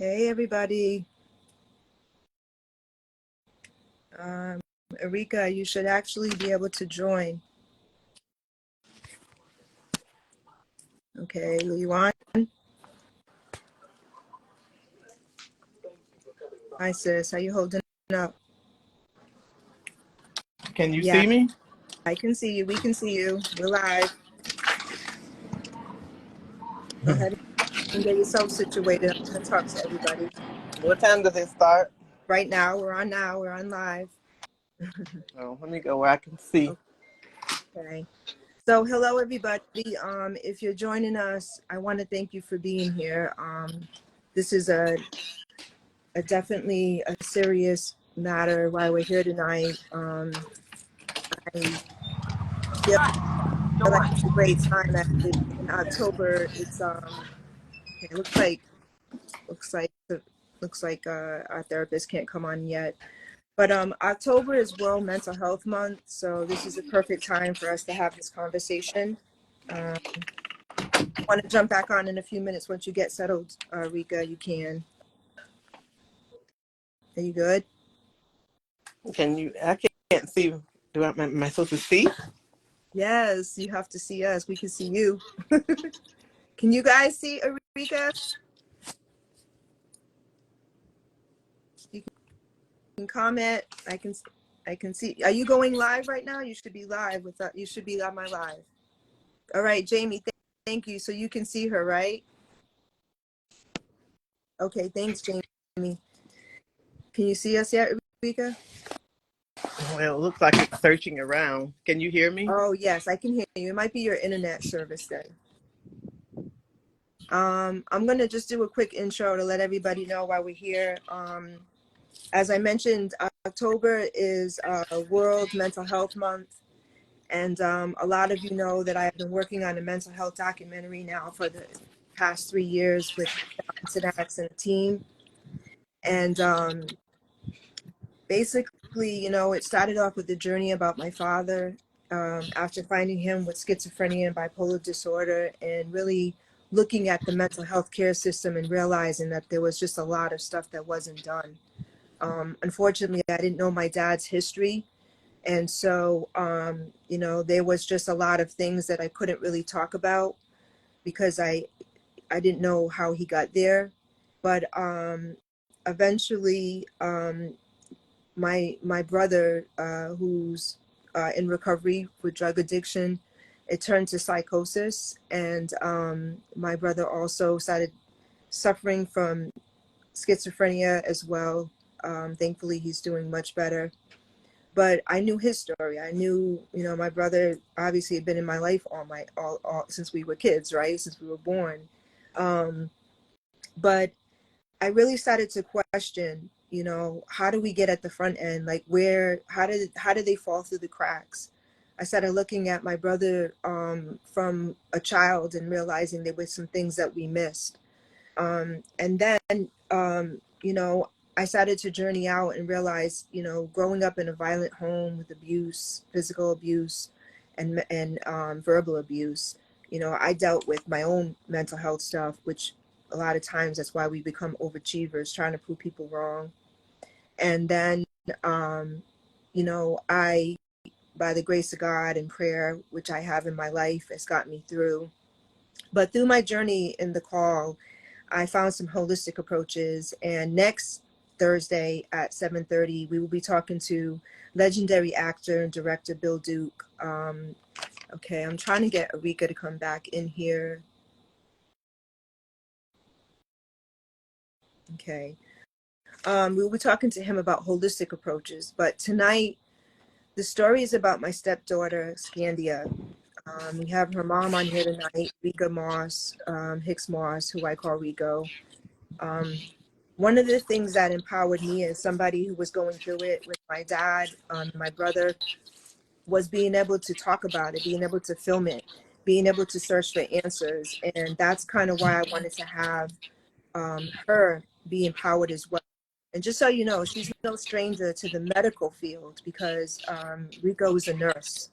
Hey, everybody. Ereka, you should actually be able to join. Okay, you on? Hi, sis. How you holding up? Can you see me? I can see you. We can see you. We're live. Go ahead and get yourself situated. I'm going to talk to everybody. What time does it start? Right now. We're on live. Oh, let me go where I can see. Okay. So hello, everybody. If you're joining us, I want to thank you for being here. This is a definitely a serious matter why we're here tonight. I feel like it's a great time. In October, it's it looks like our therapist can't come on yet. But October is World Mental Health Month, so this is a perfect time for us to have this conversation. I want to jump back on in a few minutes. Once you get settled, Rika, you can. Are you good? Can you? I can't see. Am I supposed to see? Yes, you have to see us. We can see you. Can you guys see Ereka? You can comment. I can see. Are you going live right now? You should be live with that. You should be on my live. All right, Jamie. Thank you. So you can see her, right? Okay. Thanks, Jamie. Can you see us yet, Ereka? Well, it looks like it's searching around. Can you hear me? Oh yes, I can hear you. It might be your internet service then. I'm gonna just do a quick intro to let everybody know why we're here. As I mentioned, October is World Mental Health Month. And a lot of you know that I've been working on a mental health documentary now for the past 3 years with Synapse and a team. And basically, it started off with the journey about my father after finding him with schizophrenia and bipolar disorder, and really looking at the mental health care system and realizing that there was just a lot of stuff that wasn't done. Unfortunately, I didn't know my dad's history. And so, there was just a lot of things that I couldn't really talk about because I didn't know how he got there. But eventually, my brother, who's in recovery for drug addiction, it turned to psychosis. And my brother also started suffering from schizophrenia as well. Thankfully, he's doing much better. But I knew his story. I knew, my brother obviously had been in my life all since we were kids, right? Since we were born. But I really started to question, how do we get at the front end? Like how did they fall through the cracks? I started looking at my brother from a child and realizing there were some things that we missed. And then, I started to journey out and realize, growing up in a violent home with abuse, physical abuse, and verbal abuse, I dealt with my own mental health stuff, which a lot of times that's why we become overachievers, trying to prove people wrong. And then, I, by the grace of God and prayer, which I have in my life, has got me through. But through my journey in the call, I found some holistic approaches, and next Thursday at 7:30, we will be talking to legendary actor and director Bill Duke. Okay, I'm trying to get Ereka to come back in here. Okay. We will be talking to him about holistic approaches, but tonight the story is about my stepdaughter, Scandia. We have her mom on here tonight, Ereka Moss, Hicks Moss, who I call Rico. One of the things that empowered me as somebody who was going through it with my dad, my brother, was being able to talk about it, being able to film it, being able to search for answers. And that's kind of why I wanted to have her be empowered as well. And just so you know, she's no stranger to the medical field because Rico is a nurse.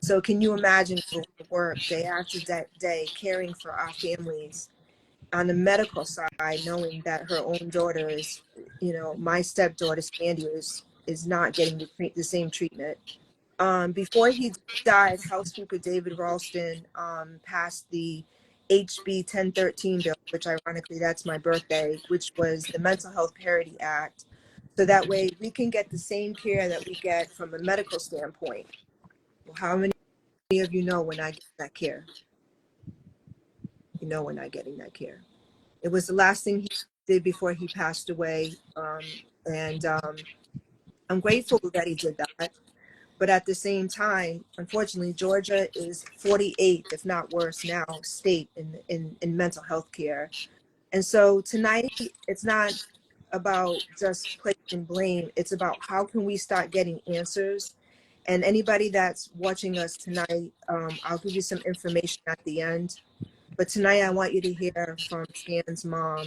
So can you imagine going to work day after day caring for our families on the medical side, knowing that her own daughter is, my stepdaughter Scandia is not getting the same treatment. Before he died, House Speaker David Ralston passed the HB 1013 bill, which ironically that's my birthday, which was the Mental Health Parity Act. So that way we can get the same care that we get from a medical standpoint. Well, how many of you know we're not getting that care? You know we're not getting that care. It was the last thing he did before he passed away. And I'm grateful that he did that. But at the same time, unfortunately, Georgia is 48th, if not worse now, state in mental health care. And so tonight, it's not about just placing blame. It's about how can we start getting answers. And anybody that's watching us tonight, I'll give you some information at the end. But tonight, I want you to hear from Scan's mom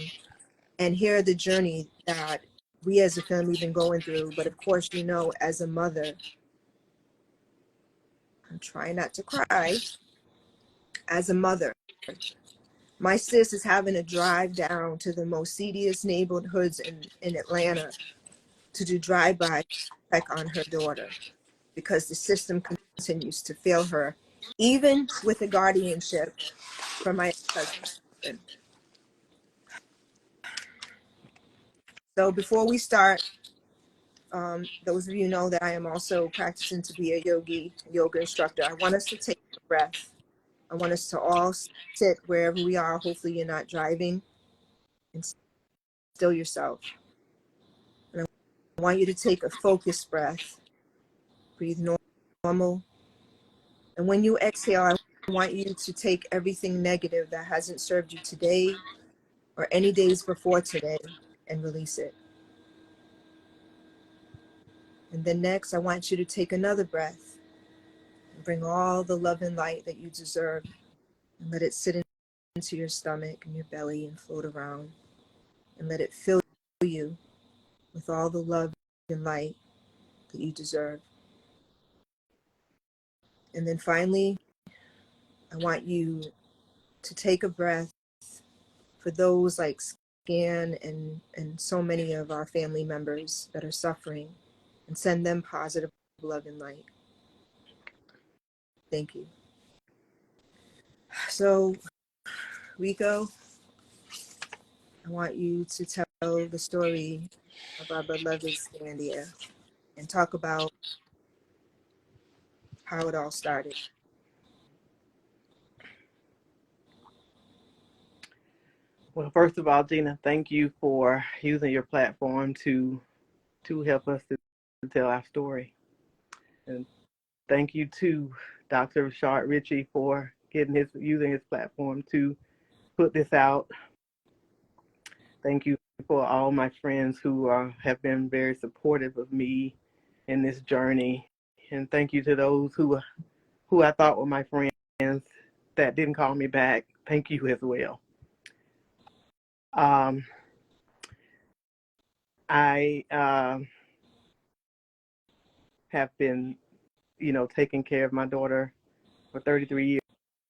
and hear the journey that we as a family have been going through. But of course, as a mother, I'm trying not to cry. As a mother, my sis is having to drive down to the most seediest neighborhoods in Atlanta to do drive-by check on her daughter because the system continues to fail her, even with a guardianship from my husband. So before we start, those of you know that I am also practicing to be a yoga instructor. I want us to take a breath. I want us to all sit wherever we are. Hopefully you're not driving, and still yourself. And I want you to take a focused breath. Breathe normal. And when you exhale, I want you to take everything negative that hasn't served you today or any days before today and release it. And then next, I want you to take another breath and bring all the love and light that you deserve and let it sit into your stomach and your belly and float around and let it fill you with all the love and light that you deserve. And then finally, I want you to take a breath for those like Scan and so many of our family members that are suffering and send them positive love and light. Thank you. So, Rico, I want you to tell the story of our beloved Scandia and talk about how it all started. Well, first of all, Gina, thank you for using your platform to help us to tell our story. And thank you to Dr. Rashard Ritchie for using his platform to put this out. Thank you for all my friends who have been very supportive of me in this journey. And thank you to those who I thought were my friends that didn't call me back. Thank you as well. I have been, taking care of my daughter for 33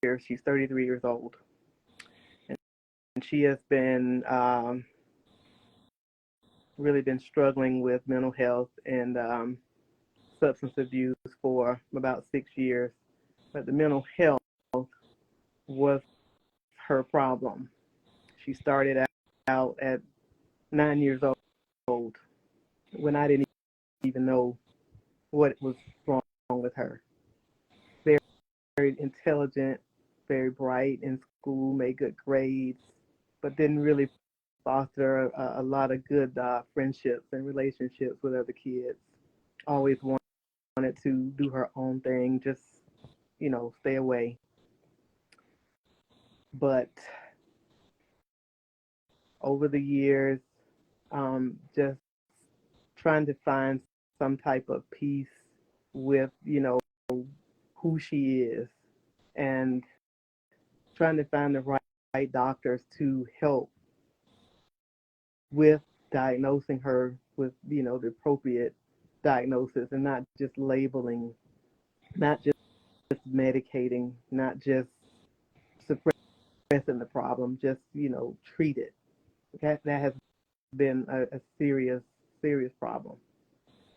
years. She's 33 years old. And she has been really been struggling with mental health and substance abuse for about 6 years. But the mental health was her problem. She started out at 9 years old when I didn't even know what was wrong with her. Very, very intelligent, very bright in school, made good grades, but didn't really foster a lot of good friendships and relationships with other kids. Always wanted to do her own thing, just, stay away. But over the years, just trying to find some type of peace with, who she is and trying to find the right doctors to help with diagnosing her with, the appropriate diagnosis and not just labeling, not just medicating, not just suppressing addressing the problem, just treat it. That has been a serious problem.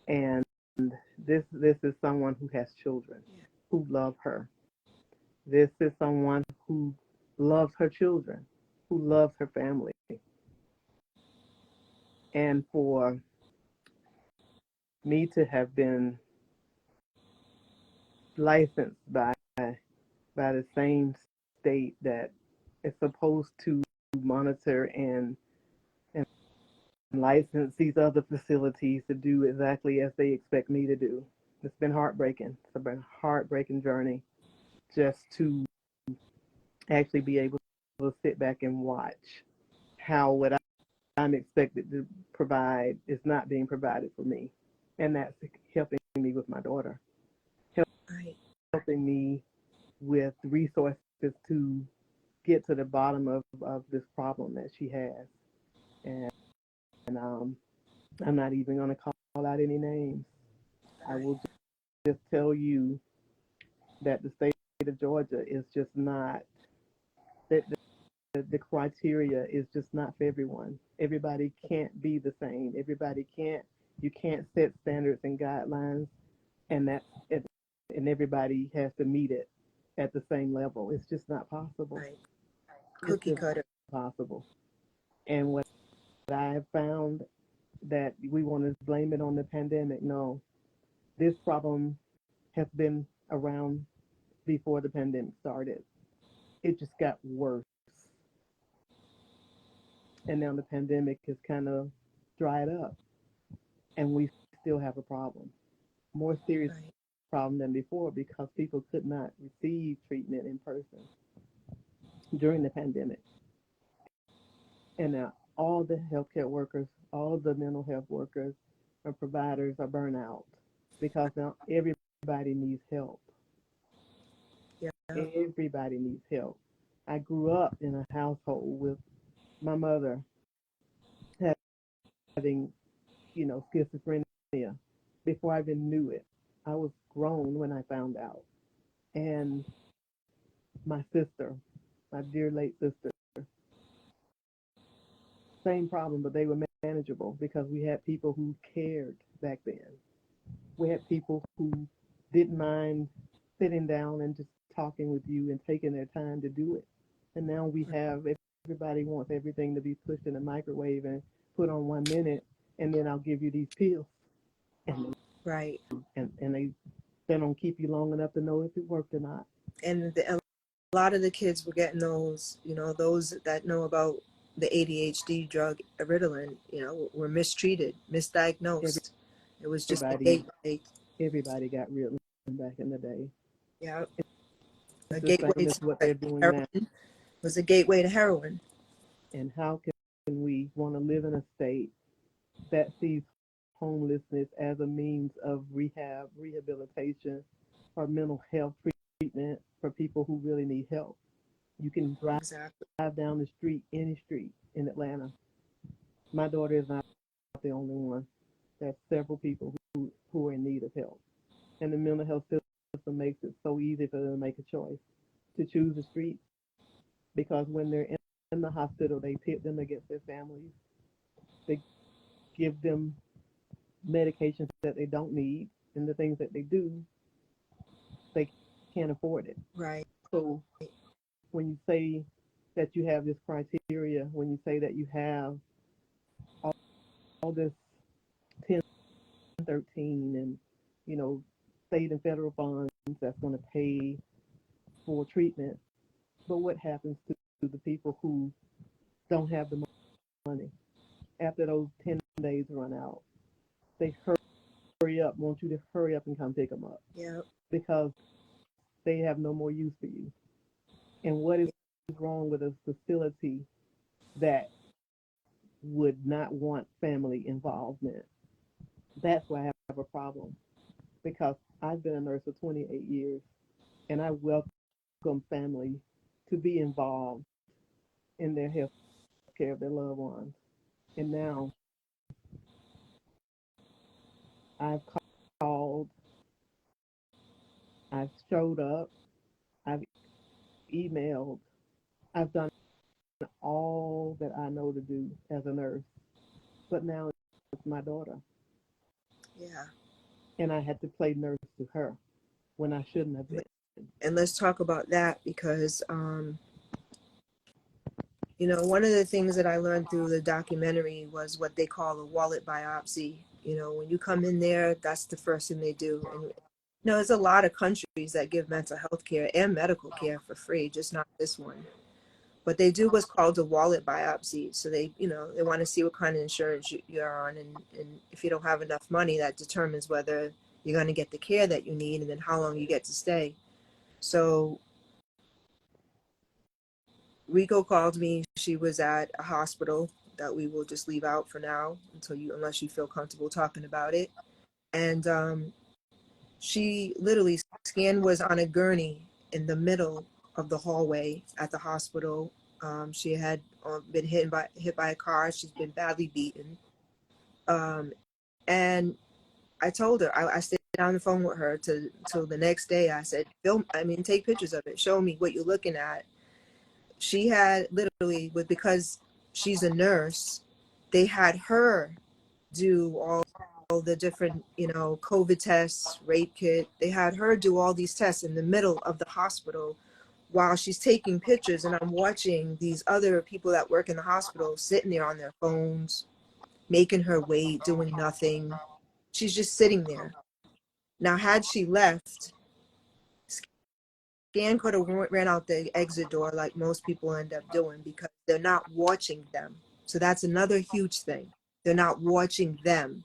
And this is someone who has children who love her. This is someone who loves her children, who loves her family. And for me to have been licensed by the same state that is supposed to monitor and license these other facilities to do exactly as they expect me to do. It's been heartbreaking. It's been a heartbreaking journey just to actually be able to sit back and watch how what I'm expected to provide is not being provided for me. And that's helping me with my daughter, Right. helping me with resources to get to the bottom of this problem that she has. And I'm not even going to call out any names. I Right. will just tell you that the state of Georgia is just not, that the criteria is just not for everyone. Everybody can't be the same. You can't set standards and guidelines and that's it, and everybody has to meet it at the same level. It's just not possible. Right. It's Cookie just cutter. not possible. And what I have found that we want to blame it on the pandemic. No, this problem has been around before the pandemic started. It just got worse. And now the pandemic has kind of dried up and we still have a problem. More serious Right. problem than before because people could not receive treatment in person during the pandemic. And now all the healthcare workers, all the mental health workers and providers are burnt out because now everybody needs help. Yeah. Everybody needs help. I grew up in a household with my mother having, schizophrenia before I even knew it. I was grown when I found out. And my sister, my dear late sister, same problem, but they were manageable because we had people who cared back then. We had people who didn't mind sitting down and just talking with you and taking their time to do it. And now we have everybody wants everything to be pushed in a microwave and put on 1 minute, and then I'll give you these pills, and Right. they don't keep you long enough to know if it worked or not. And a lot of the kids were getting those, those that know about the ADHD drug Ritalin, were mistreated, misdiagnosed. It was just a Everybody, gateway. everybody got Ritalin back in the day. Yeah, a It's the gateway same as to what they're doing now. heroin. Was a gateway to heroin. And how can we want to live in a state that sees homelessness as a means of rehabilitation, or mental health treatment for people who really need help? You can drive Exactly. down the street, any street in Atlanta. My daughter is not the only one. There's several people who are in need of help. And the mental health system makes it so easy for them to make a choice to choose the street because when they're in the hospital, they pit them against their families. They give them medications that they don't need, and the things that they do, they can't afford it. Right. So when you say that you have this criteria, when you say that you have all this 10, 13, and state and federal funds that's going to pay for treatment, but what happens to the people who don't have the money after those 10 days run out? They hurry up, want you to hurry up and come pick them up Yeah. because they have no more use for you. And what is wrong with a facility that would not want family involvement? That's why I have a problem because I've been a nurse for 28 years and I welcome family to be involved in their health care of their loved ones. And now I've called, I've showed up, I've emailed, I've done all that I know to do as a nurse, but now it's my daughter, Yeah. and I had to play nurse to her when I shouldn't have been. And let's talk about that because, you know, one of the things that I learned through the documentary was what they call a wallet biopsy. You know, when you come in there, that's the first thing they do. And you know, there's a lot of countries that give mental health care and medical care for free, just not this one. But they do what's called a wallet biopsy. So they, you know, they want to see what kind of insurance you're on. And if you don't have enough money, that determines whether you're going to get the care that you need and then how long you get to stay. So Rico called me. She was at a hospital that we will just leave out for now unless you feel comfortable talking about it. And she literally, Scan was on a gurney in the middle of the hallway at the hospital. She had been hit by a car. She's been badly beaten. Um, and I told her, I stayed on the phone with her till the next day. I said, take pictures of it. Show me what you're looking at. She had literally, because she's a nurse, they had her do all the different, you know, COVID tests, rape kit. They had her do all these tests in the middle of the hospital while she's taking pictures. And I'm watching these other people that work in the hospital sitting there on their phones, making her wait, doing nothing. She's just sitting there. Now, had she left, Scan could have ran out the exit door like most people end up doing because they're not watching them. So that's another huge thing. They're not watching them.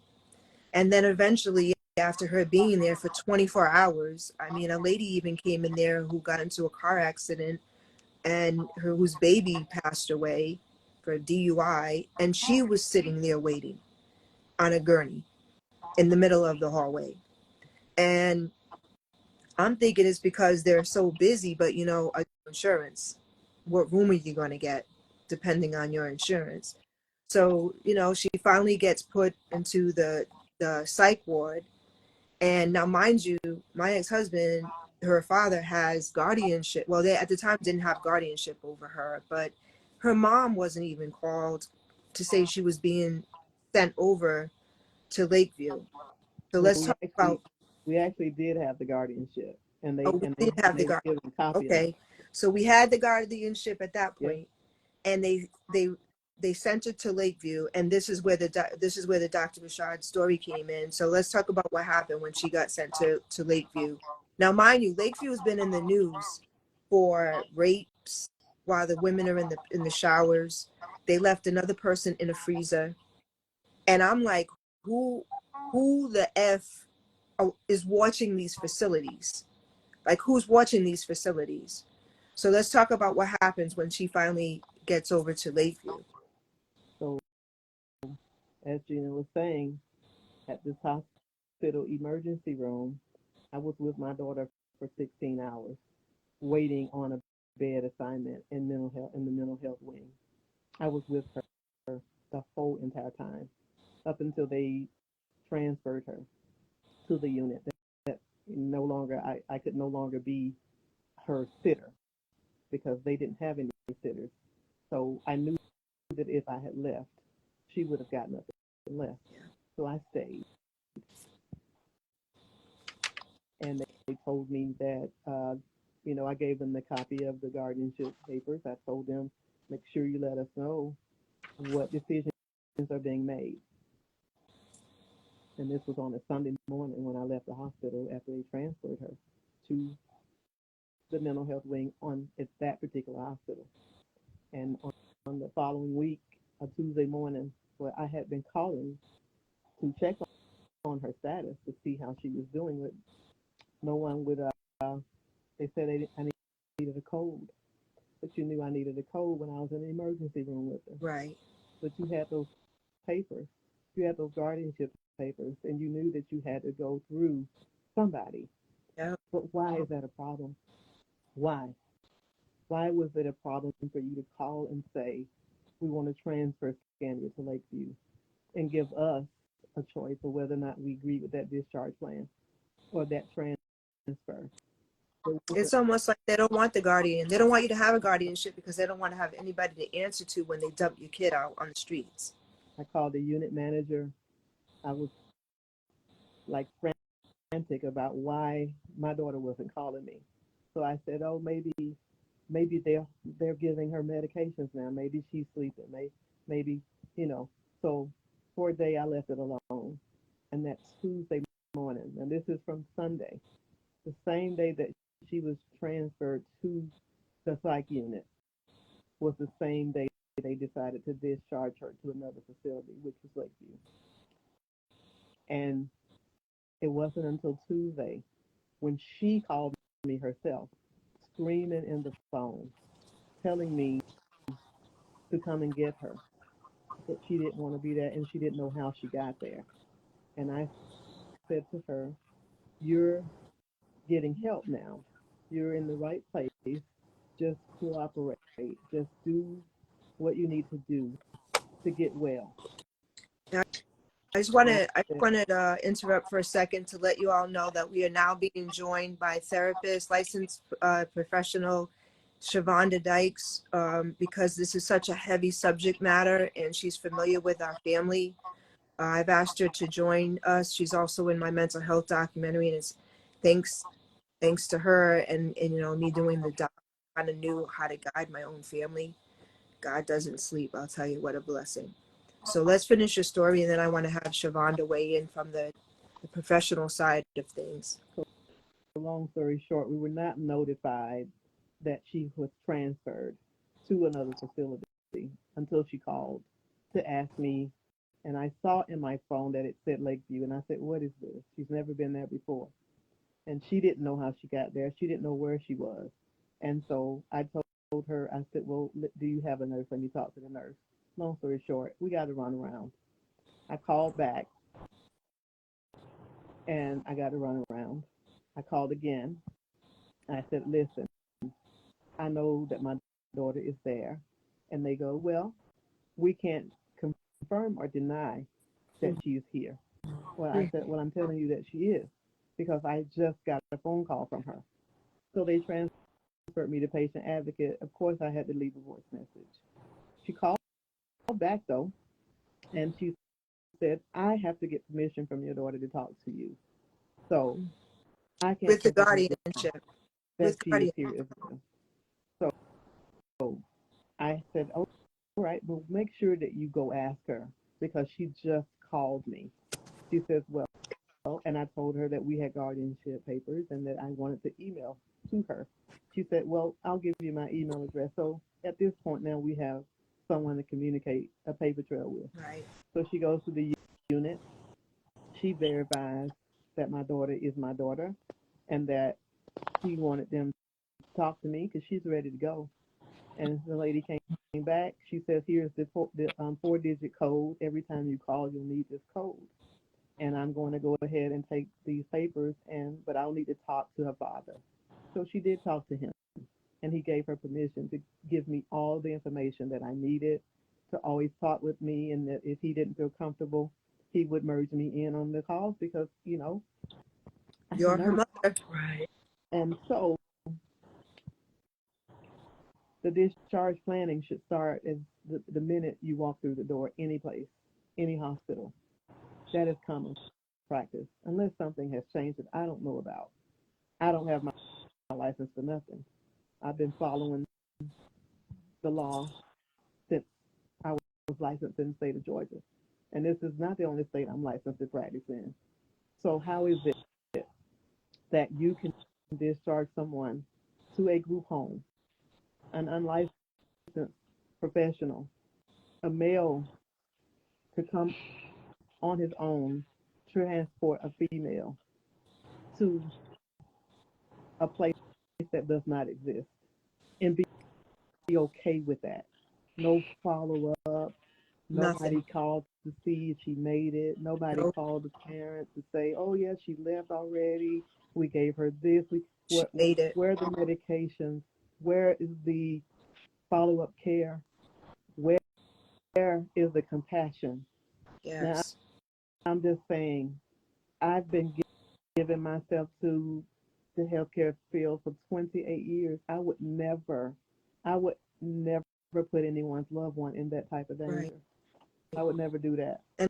And then eventually, after her being there for 24 hours, I mean, a lady even came in there who got into a car accident and whose baby passed away for DUI, and she was sitting there waiting on a gurney in the middle of the hallway. And I'm thinking it's because they're so busy, but you know, insurance, what room are you going to get depending on your insurance? So, you know, she finally gets put into the psych ward. And now, mind you, my ex-husband, her father has guardianship. Well, they at the time didn't have guardianship over her, but her mom wasn't even called to say she was being sent over to Lakeview. So Well, let's talk about, we actually did have the guardianship, and oh, we did have the they guard. give a copy of it. Okay. So we had the guardianship at that Yeah. point, and they sent it to Lakeview, and this is where the Dr. Rashad story came in. So let's talk about what happened when she got sent to Lakeview. Now, mind you, Lakeview has been in the news for rapes while the women are in the showers. They left another person in a freezer, and I'm like, who the f is watching these facilities? Like, who's watching these facilities? So let's talk about what happens when she finally gets over to Lakeview. So, as Gina was saying, at this hospital emergency room, I was with my daughter for 16 hours, waiting on a bed assignment in the mental health wing. I was with her the whole entire time up until they transferred her to the unit. That no longer I could no longer be her sitter because they didn't have any sitters. So I knew that if I had left, she would have got nothing left. So I stayed, and they told me that I gave them the copy of the guardianship papers. I told them, make sure you let us know what decisions are being made. And this was on a Sunday morning when I left the hospital after they transferred her to the mental health wing at that particular hospital. And on the following week, a Tuesday morning, where I had been calling to check on her status to see how she was doing, with no one would. They said I needed a code, but you knew I needed a code when I was in the emergency room with her. Right. But you had those papers, you had those guardianship papers, and you knew that you had to go through somebody. Yeah. But why is that a problem? Why? Why was it a problem for you to call and say, we want to transfer Scandia to Lakeview and give us a choice of whether or not we agree with that discharge plan or that transfer? It's almost like they don't want the guardian. They don't want you to have a guardianship because they don't want to have anybody to answer to when they dump your kid out on the streets. I called the unit manager. I was like frantic about why my daughter wasn't calling me. So I said, oh, maybe they're giving her medications now. Maybe she's sleeping. Maybe, you know. So for a day I left it alone. And that Tuesday morning, and this is from Sunday, the same day that she was transferred to the psych unit was the same day they decided to discharge her to another facility, which was Lakeview. And it wasn't until Tuesday when she called me herself, screaming in the phone, telling me to come and get her, that she didn't want to be there and she didn't know how she got there. And I said to her, you're getting help now. You're in the right place. Just cooperate. Just do what you need to do to get well. I just wanted to interrupt for a second to let you all know that we are now being joined by therapist, licensed professional Shevander Dykes, because this is such a heavy subject matter and she's familiar with our family. I've asked her to join us. She's also in my mental health documentary, and it's thanks to her and you know, me doing the doc, I kind of knew how to guide my own family. God doesn't sleep. I'll tell you what a blessing. So let's finish your story, and then I want to have Shevander weigh in from the professional side of things. So long story short, we were not notified that she was transferred to another facility until she called to ask me. And I saw in my phone that it said Lakeview, and I said, what is this? She's never been there before. And she didn't know how she got there. She didn't know where she was. And so I told her, I said, well, do you have a nurse? Let me talk to the nurse. Long story short, we got to run around. I called back and I got to run around. I called again. I said, listen, I know that my daughter is there. And they go, well, we can't confirm or deny that she's here. Well, I said, well, I'm telling you that she is because I just got a phone call from her. So they transferred me to patient advocate. Of course, I had to leave a voice message. She called back though, and she said, I have to get permission from your daughter to talk to you. So I can't With the confirm guardianship. that she is here as well. So I said, oh, all right, well, make sure that you go ask her because she just called me. She says, well, and I told her that we had guardianship papers and that I wanted to email to her. She said, well, I'll give you my email address. So at this point now we have someone to communicate a paper trail with. Right. So she goes to the unit. She verifies that my daughter is my daughter and that she wanted them to talk to me because she's ready to go. And the lady came back. She says, here's the four-digit code. Every time you call, you'll need this code. And I'm going to go ahead and take these papers, but I'll need to talk to her father. So she did talk to him, and he gave her permission to give me all the information that I needed, to always talk with me, and that if he didn't feel comfortable, he would merge me in on the calls because, you know, You're her mother. Right. And so the discharge planning should start as the minute you walk through the door, any place, any hospital. That is common practice, unless something has changed that I don't know about. I don't have my license for nothing. I've been following the law since I was licensed in the state of Georgia. And this is not the only state I'm licensed to practice in. So how is it that you can discharge someone to a group home, an unlicensed professional, a male to come on his own, transport a female to a place that does not exist and be okay with that? No follow up. Nothing. Nobody called to see if she made it. Nobody Nope. called the parents to say, "Oh yeah, she left already. We gave her this. She made it. Where are the medications? Where is the follow-up care? Where is the compassion?" Now Yes. I'm just saying, I've been giving myself to the healthcare field for 28 years. I would never put anyone's loved one in that type of Right. danger. I would never do that. And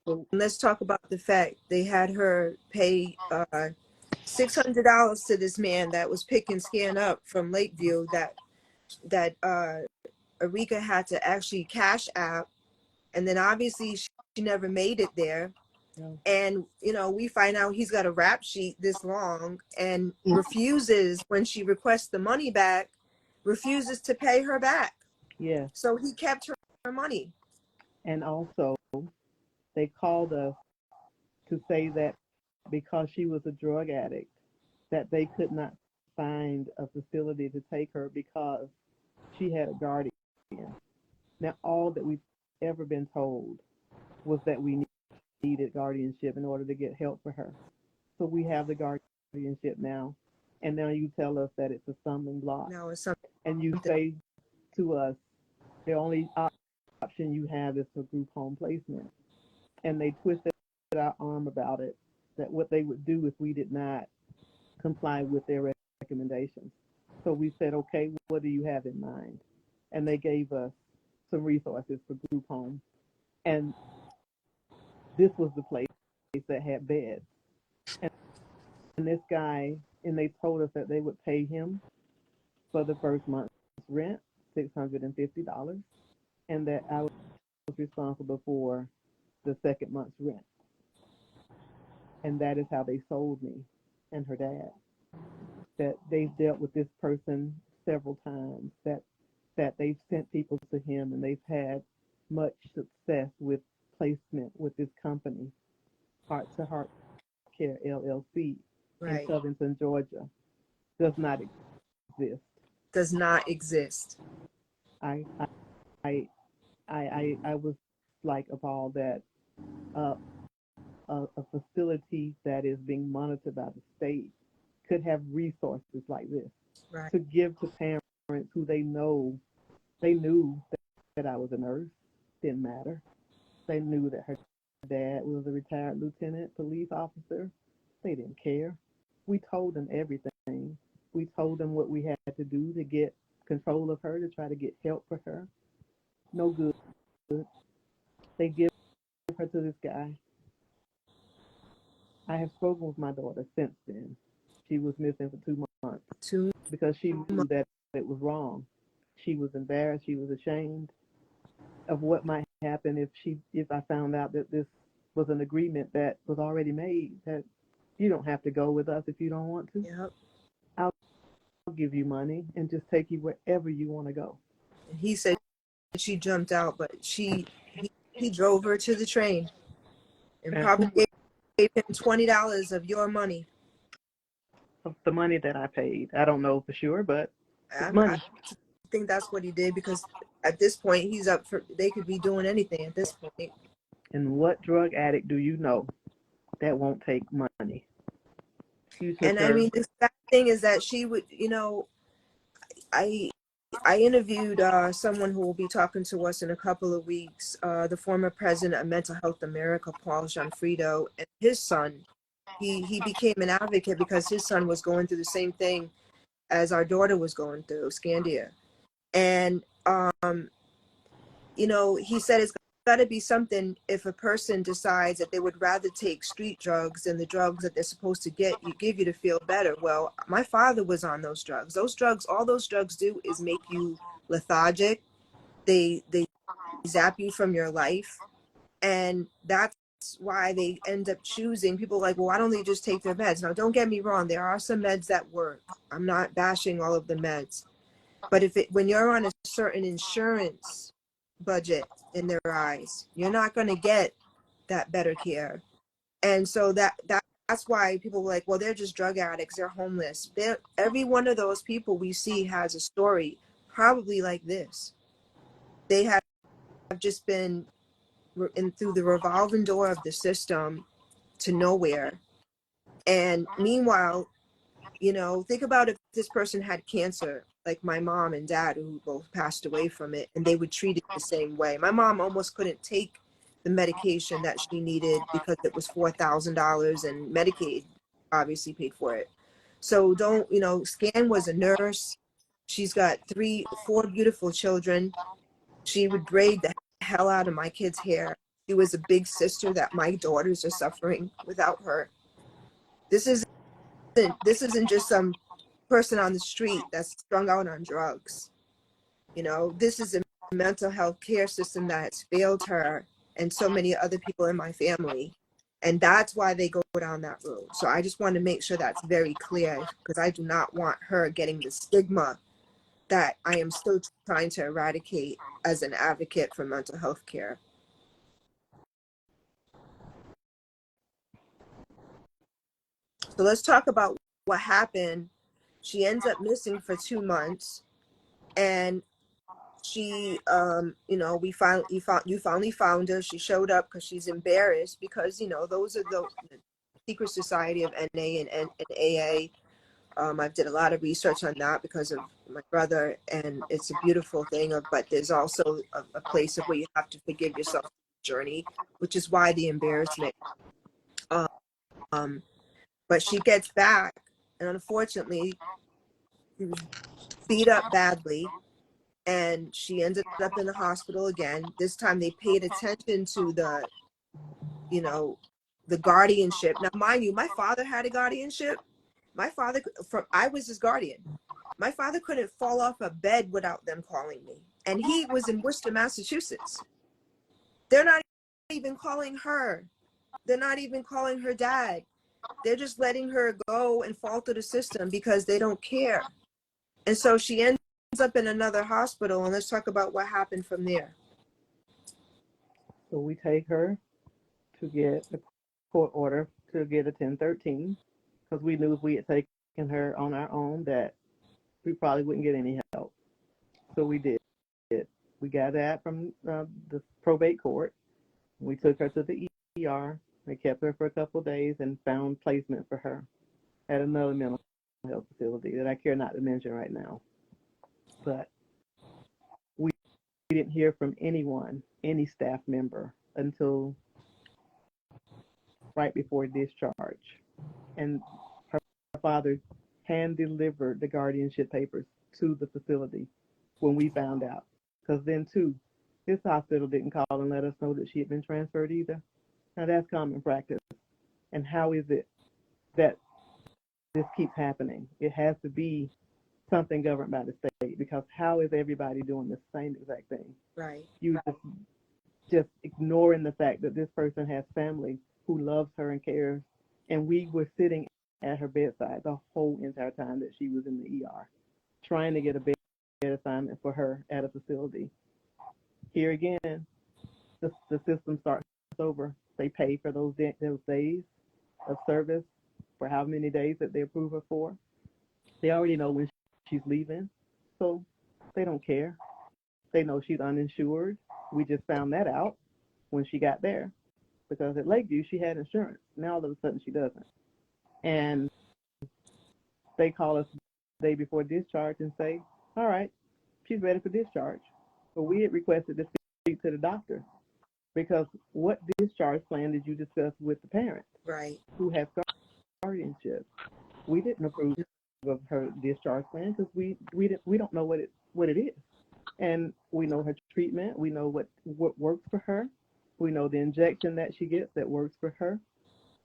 So, let's talk about the fact they had her pay $600 to this man that was pick and scan up from Lakeview that Ereka had to actually cash app, and then obviously she never made it there. no. And we find out he's got a rap sheet this long and refuses, when she requests the money back, refuses to pay her back. Yes. So he kept her money. And also, they called us to say that because she was a drug addict, that they could not find a facility to take her because she had a guardian. Now, all that we've ever been told was that we needed guardianship in order to get help for her. So we have the guardianship now. And now you tell us that it's a stumbling block. Now it's something. And you say to us, the only option you have is for group home placement. And they twisted our arm about it, that what they would do if we did not comply with their recommendations. So we said, okay, what do you have in mind? And they gave us some resources for group home. And this was the place that had beds. And this guy, and they told us that they would pay him for the first month's rent, $650, and that I was responsible for the second month's rent. And that is how they sold me and her dad. That they've dealt with this person several times, that they've sent people to him, and they've had much success with placement with this company, Heart to Heart Care LLC, in Right. Covington, Georgia. Does not exist. Does not exist. I was like appalled that a facility that is being monitored by the state could have resources like this, Right. to give to parents who they knew that I was a nurse, didn't matter. They knew that her dad was a retired lieutenant police officer. They didn't care. We told them everything. We told them what we had to do to get control of her, to try to get help for her. No good. They give her to this guy. I have spoken with my daughter since then. She was missing for 2 months because she knew that it was wrong. She was embarrassed. She was ashamed of what might happen if I found out that this was an agreement that was already made, that you don't have to go with us if you don't want to. Yep. I'll give you money and just take you wherever you want to go. And he said she jumped out, but he drove her to the train and probably gave him $20 of your money. Of the money that I paid. I don't know for sure, but it's I money. think that's what he did, because at this point he's up for, they could be doing anything at this point. And what drug addict do you know that won't take money? And I mean, the sad thing is that she would, I interviewed someone who will be talking to us in a couple of weeks, the former president of Mental Health America, Paul Gianfrido, and his son. He became an advocate because his son was going through the same thing as our daughter was going through, Scandia. And, he said it's got to be something if a person decides that they would rather take street drugs than the drugs that they're supposed to give you to feel better. Well, my father was on those drugs. All those drugs do is make you lethargic. They zap you from your life. And that's why they end up choosing people like, well, why don't they just take their meds? Now, don't get me wrong. There are some meds that work. I'm not bashing all of the meds. But when you're on a certain insurance budget in their eyes, you're not going to get that better care. And so that's why people are like, well, they're just drug addicts. They're homeless. Every one of those people we see has a story probably like this. They have just been through the revolving door of the system to nowhere. And meanwhile, think about if this person had cancer, like my mom and dad, who both passed away from it, and they would treat it the same way. My mom almost couldn't take the medication that she needed because it was $4,000 and Medicaid obviously paid for it. So don't, Scan was a nurse. She's got 4 beautiful children. She would braid the hell out of my kids' hair. She was a big sister that my daughters are suffering without her. This isn't just some person on the street that's strung out on drugs. This is a mental health care system that's failed her and so many other people in my family. And that's why they go down that road. So I just want to make sure that's very clear, because I do not want her getting the stigma that I am still trying to eradicate as an advocate for mental health care. So let's talk about what happened. She ends up missing for 2 months, and she you finally found her. She showed up because she's embarrassed, because those are the secret society of NA and AA. I did a lot of research on that because of my brother, and it's a beautiful thing. But there's also a place of where you have to forgive yourself journey, which is why the embarrassment. Um, but she gets back, and unfortunately, she was beat up badly, and she ended up in the hospital again. This time, they paid attention to the guardianship. Now, mind you, my father had a guardianship. I was his guardian. My father couldn't fall off a bed without them calling me. And he was in Worcester, Massachusetts. They're not even calling her. They're not even calling her dad. They're just letting her go and fall through the system because they don't care. And so she ends up in another hospital, and let's talk about what happened from there. So we take her to get a court order to get a 1013, because we knew if we had taken her on our own that we probably wouldn't get any help. So we did. We got that from the probate court. We took her to the ER. They kept her for a couple of days and found placement for her at another mental health facility that I care not to mention right now. But we didn't hear from anyone, any staff member, until right before discharge. And her father hand delivered the guardianship papers to the facility when we found out. Because then, too, this hospital didn't call and let us know that she had been transferred either. Now, that's common practice. And how is it that this keeps happening? It has to be something governed by the state, because how is everybody doing the same exact thing? Right. You just ignoring the fact that this person has family who loves her and cares. And we were sitting at her bedside the whole entire time that she was in the ER, trying to get a bed assignment for her at a facility. Here again, the system starts over. They pay for those days of service for how many days that they approve her for. They already know when she's leaving, so they don't care. They know she's uninsured. We just found that out when she got there, because at Lakeview she had insurance. Now all of a sudden she doesn't. And they call us the day before discharge and say, all right, she's ready for discharge. But we had requested to speak to the doctor, because what discharge plan did you discuss with the parent? Right. Who has guardianship? We didn't approve of her discharge plan because we don't know what it is. And we know her treatment. We know what works for her. We know the injection that she gets that works for her.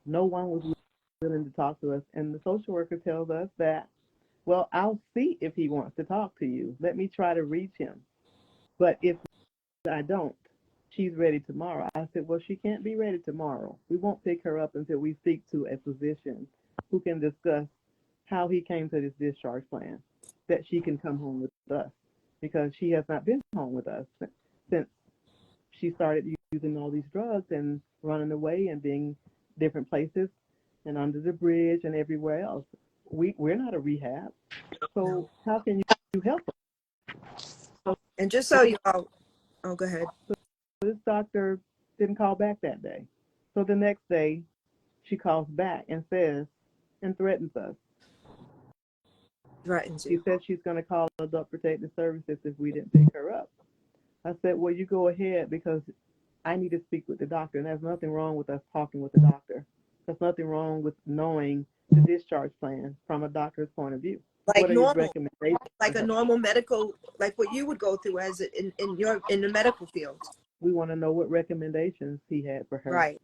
No one was willing to talk to us. And the social worker tells us that, well, I'll see if he wants to talk to you. Let me try to reach him. But if I don't, she's ready tomorrow. I said, well, she can't be ready tomorrow. We won't pick her up until we speak to a physician who can discuss how he came to this discharge plan, that she can come home with us, because she has not been home with us since she started using all these drugs and running away and being different places and under the bridge and everywhere else. We're not a rehab, so how can you help her? And just so you all, oh, go ahead. This doctor didn't call back that day. So the next day, she calls back and says, and threatens us. Threatens She you. said she's going to call Adult Protective Services if we didn't pick her up. I said, well, you go ahead, because I need to speak with the doctor. And there's nothing wrong with us talking with the doctor. There's nothing wrong with knowing the discharge plan from a doctor's point of view? Like What are your normal, recommendations for like a her? normal medical, like what you would go through as in the medical field. We want to know what recommendations he had for her. Right.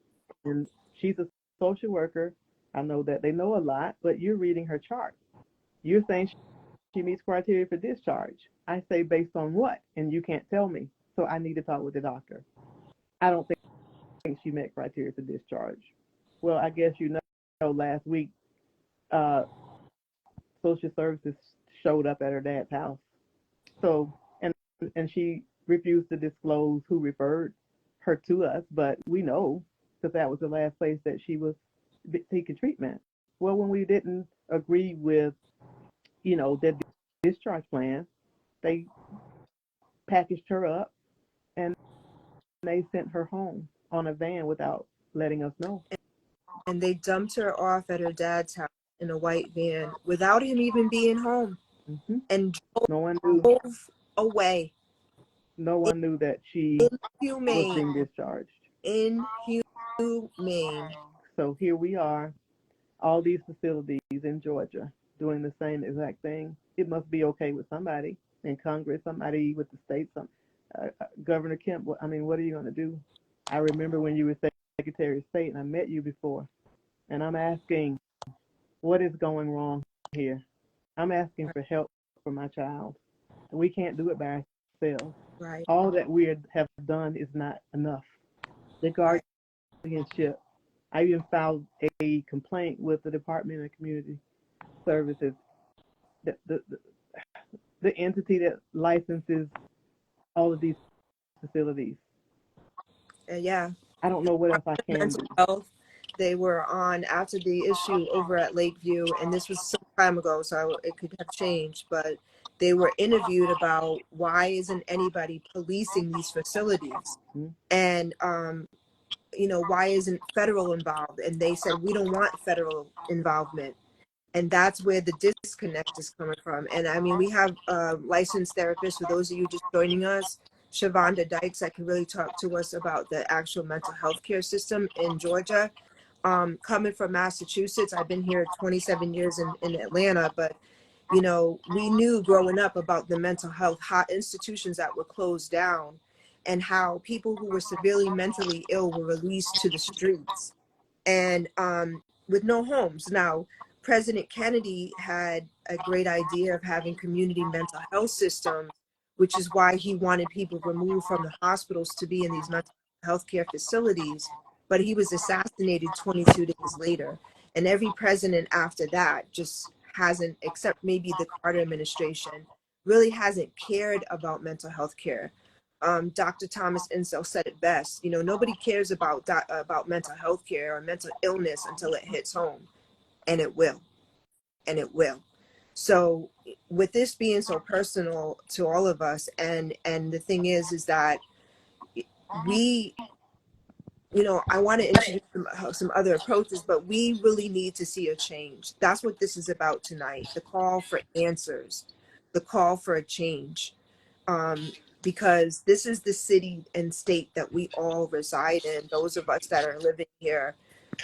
And she's a social worker. I know that they know a lot, but you're reading her chart. You're saying she meets criteria for discharge. I say based on what? And you can't tell me. So I need to talk with the doctor. I don't think she met criteria for discharge. Well, I guess you know last week, uh, social services showed up at her dad's house. So, and she refused to disclose who referred her to us, but we know because that was the last place that she was taking treatment. Well, when we didn't agree with, their discharge plan, they packaged her up and they sent her home on a van without letting us know. And they dumped her off at her dad's house in a white van without him even being home, Hmm. and No one knew. drove away. No one knew that she was Inhumane. being discharged. Inhumane. So here we are, all these facilities in Georgia doing the same exact thing. It must be okay with somebody in Congress, somebody with the state, Governor Kemp. I mean, what are you going to do? I remember when you were Secretary of State, and I met you before, and I'm asking, what is going wrong here? I'm asking for help for my child. We can't do it by ourselves. Right. All that we have done is not enough. The Right. guardianship. I even filed a complaint with the Department of Community Services, the entity that licenses all of these facilities. Yeah. I don't know what else I can Mental do. health. They were on after the issue over at Lakeview, and this was some time ago, so it could have changed. But they were interviewed about why isn't anybody policing these facilities, Hmm? and why isn't federal involved? And they said we don't want federal involvement, and that's where the disconnect is coming from. And I mean, we have licensed therapists. For those of you just joining us, Shevander Dykes, that can really talk to us about the actual mental health care system in Georgia. Coming from Massachusetts, I've been here 27 years in Atlanta, but we knew growing up about the mental health hot institutions that were closed down, and how people who were severely mentally ill were released to the streets, and with no homes. Now, President Kennedy had a great idea of having community mental health systems, which is why he wanted people removed from the hospitals to be in these mental health care facilities. But he was assassinated 22 days later. And every president after that just hasn't, except maybe the Carter administration, really hasn't cared about mental health care. Dr. Thomas Insel said it best. Nobody cares about mental health care or mental illness until it hits home, and it will, and it will. So, with this being so personal to all of us, and the thing is that we, I want to introduce some other approaches, but we really need to see a change. That's what this is about tonight. The call for answers, the call for a change. Because this is the city and state that we all reside in, those of us that are living here.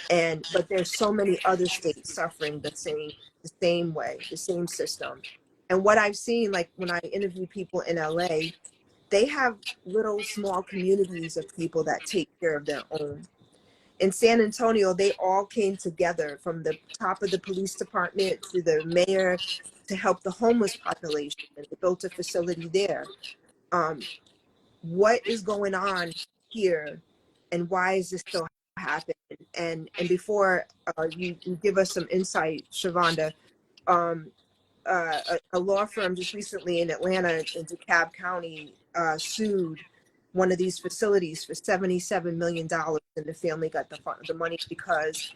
But there's so many other states suffering the same way, the same system. And what I've seen, like when I interview people in LA, they have little small communities of people that take care of their own. In San Antonio, they all came together, from the top of the police department to the mayor, to help the homeless population. And they built a facility there. What is going on here, and why is this still happening? And before you give us some insight, Shavonda, um, a law firm just recently in Atlanta, in DeKalb County, sued one of these facilities for $77 million, and the family got the money because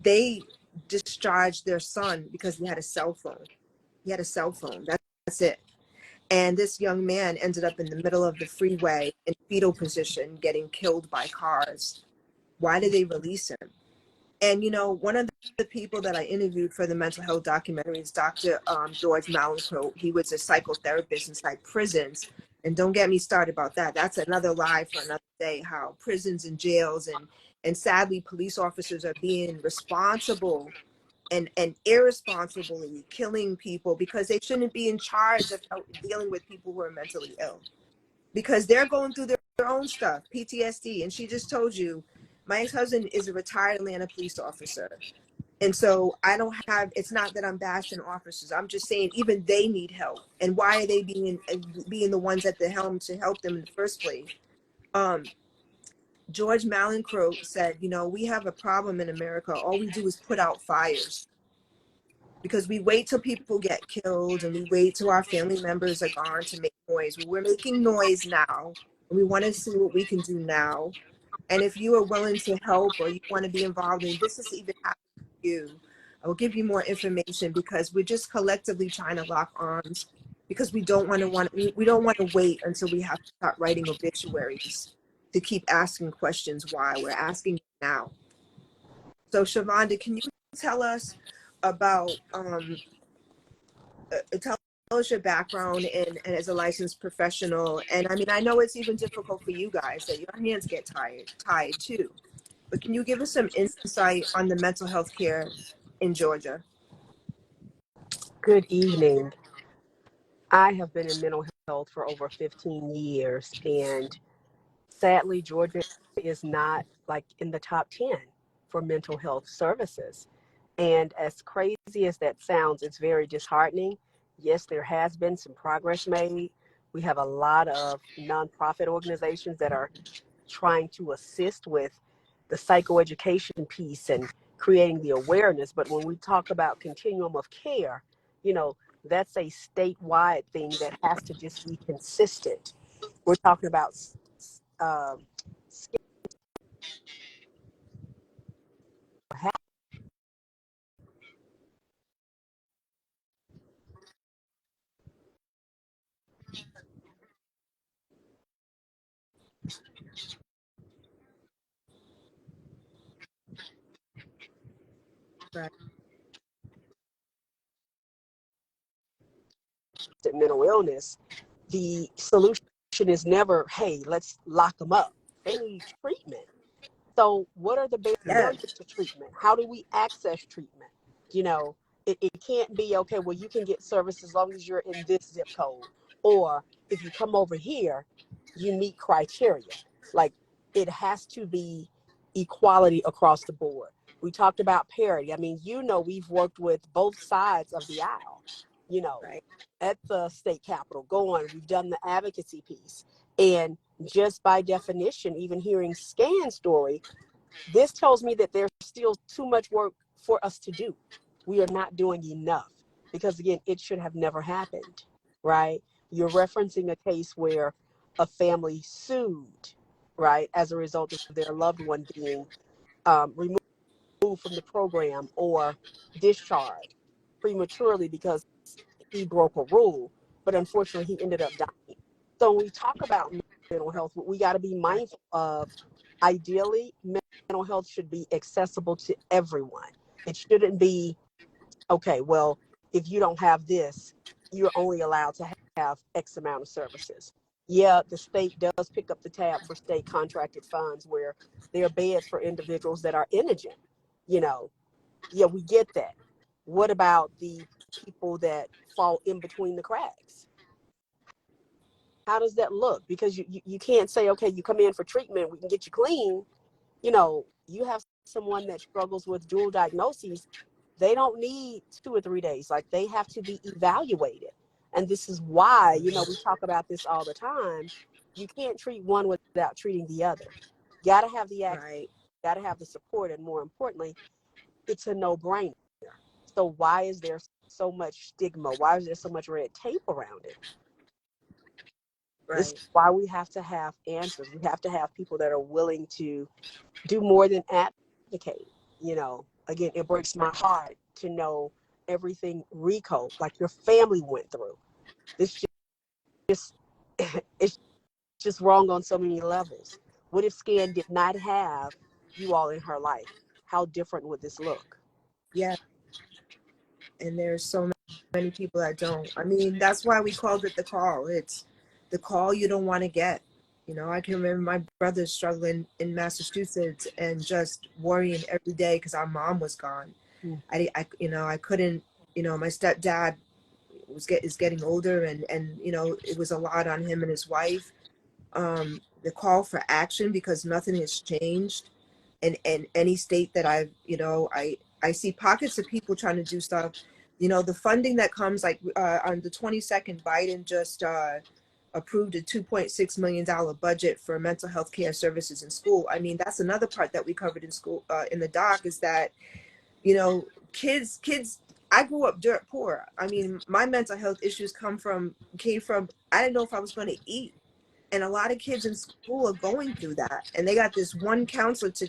they discharged their son because he had a cell phone. He had a cell phone. That's it. And this young man ended up in the middle of the freeway in fetal position, getting killed by cars. Why did they release him? And one of the people that I interviewed for the mental health documentary is Dr. George Malencourt. He was a psychotherapist inside prisons. And don't get me started about that. That's another lie for another day, how prisons and jails and sadly police officers are being responsible and irresponsibly killing people because they shouldn't be in charge of dealing with people who are mentally ill, because they're going through their own stuff, PTSD. And she just told you, my ex-husband is a retired Atlanta police officer. And so I don't have, it's not that I'm bashing officers. I'm just saying even they need help. And why are they being the ones at the helm to help them in the first place? George Malencrote said, you know, we have a problem in America. All we do is put out fires because we wait till people get killed and we wait till our family members are gone to make noise. Well, we're making noise now and we want to see what we can do now. And if you are willing to help or you want to be involved in this is even happening to you, I will give you more information, because we're just collectively trying to lock arms because we don't want to wait until we have to start writing obituaries to keep asking questions why. We're asking now. So Shevander, can you tell us about tell us your background and as a licensed professional? And I mean, I know it's even difficult for you guys that your hands get tied too. But can you give us some insight on the mental health care in Georgia? Good evening. I have been in mental health for over 15 years, and sadly, Georgia is not like in the top 10 for mental health services. And as crazy as that sounds, it's very disheartening. Yes, there has been some progress made. We have a lot of nonprofit organizations that are trying to assist with the psychoeducation piece and creating the awareness. But when we talk about continuum of care, you know, that's a statewide thing that has to just be consistent. We're talking about um, Right. mental illness. The solution is never, hey, let's lock them up. They need treatment. So what are the Yeah. barriers to treatment? How do we access treatment? You know, it can't be, okay, well, you can get service as long as you're in this zip code. Or if you come over here, you meet criteria. Like, it has to be equality across the board. We talked about parity. I mean, you know, we've worked with both sides of the aisle, you know, Right. at the state capitol, we've done the advocacy piece. And just by definition, even hearing Scan's story, this tells me that there's still too much work for us to do. We are not doing enough because, again, it should have never happened, right? You're referencing a case where a family sued, right, as a result of their loved one being removed from the program or discharged prematurely because he broke a rule, but unfortunately he ended up dying. So when we talk about mental health, we got to be Right. mindful of, ideally, mental health should be accessible to everyone. It shouldn't be, okay, well, if you don't have this, you're only allowed to have X amount of services. Yeah, the state does pick up the tab for state contracted funds where there are beds for individuals that are indigent. You know, yeah, we get that. What about the people that fall in between the cracks? How does that look? Because you can't say, okay, you come in for treatment, we can get you clean. You know, you have someone that struggles with dual diagnoses, they don't need 2 or 3 days. Like, they have to be evaluated. And this is why, you know, we talk about this all the time. You can't treat one without treating the other. Got to have the access, Right. got to have the support. And more importantly, it's a no brainer. So why is there so much stigma? Why is there so much red tape around it? This is Right. why we have to have answers. We have to have people that are willing to do more than advocate. You know, again, it breaks my heart to know everything Rico, like your family, went through. This just it's just wrong on so many levels. What if Scan did not have you all in her life? How different would this look? Yeah. And there's so many people that don't. I mean, that's why we called it the call. It's the call you don't want to get. You know, I can remember my brother struggling in Massachusetts and just worrying every day because our mom was gone. I couldn't, my stepdad is getting older, and it was a lot on him and his wife. The call for action, because nothing has changed in any state that I see pockets of people trying to do stuff. The funding that comes, like on the 22nd, Biden just approved a $2.6 million budget for mental health care services in school. I mean, that's another part that we covered in school, in the doc, is that, kids, I grew up dirt poor. I mean, my mental health issues came from, I didn't know if I was going to eat. And a lot of kids in school are going through that. And they got this one counselor to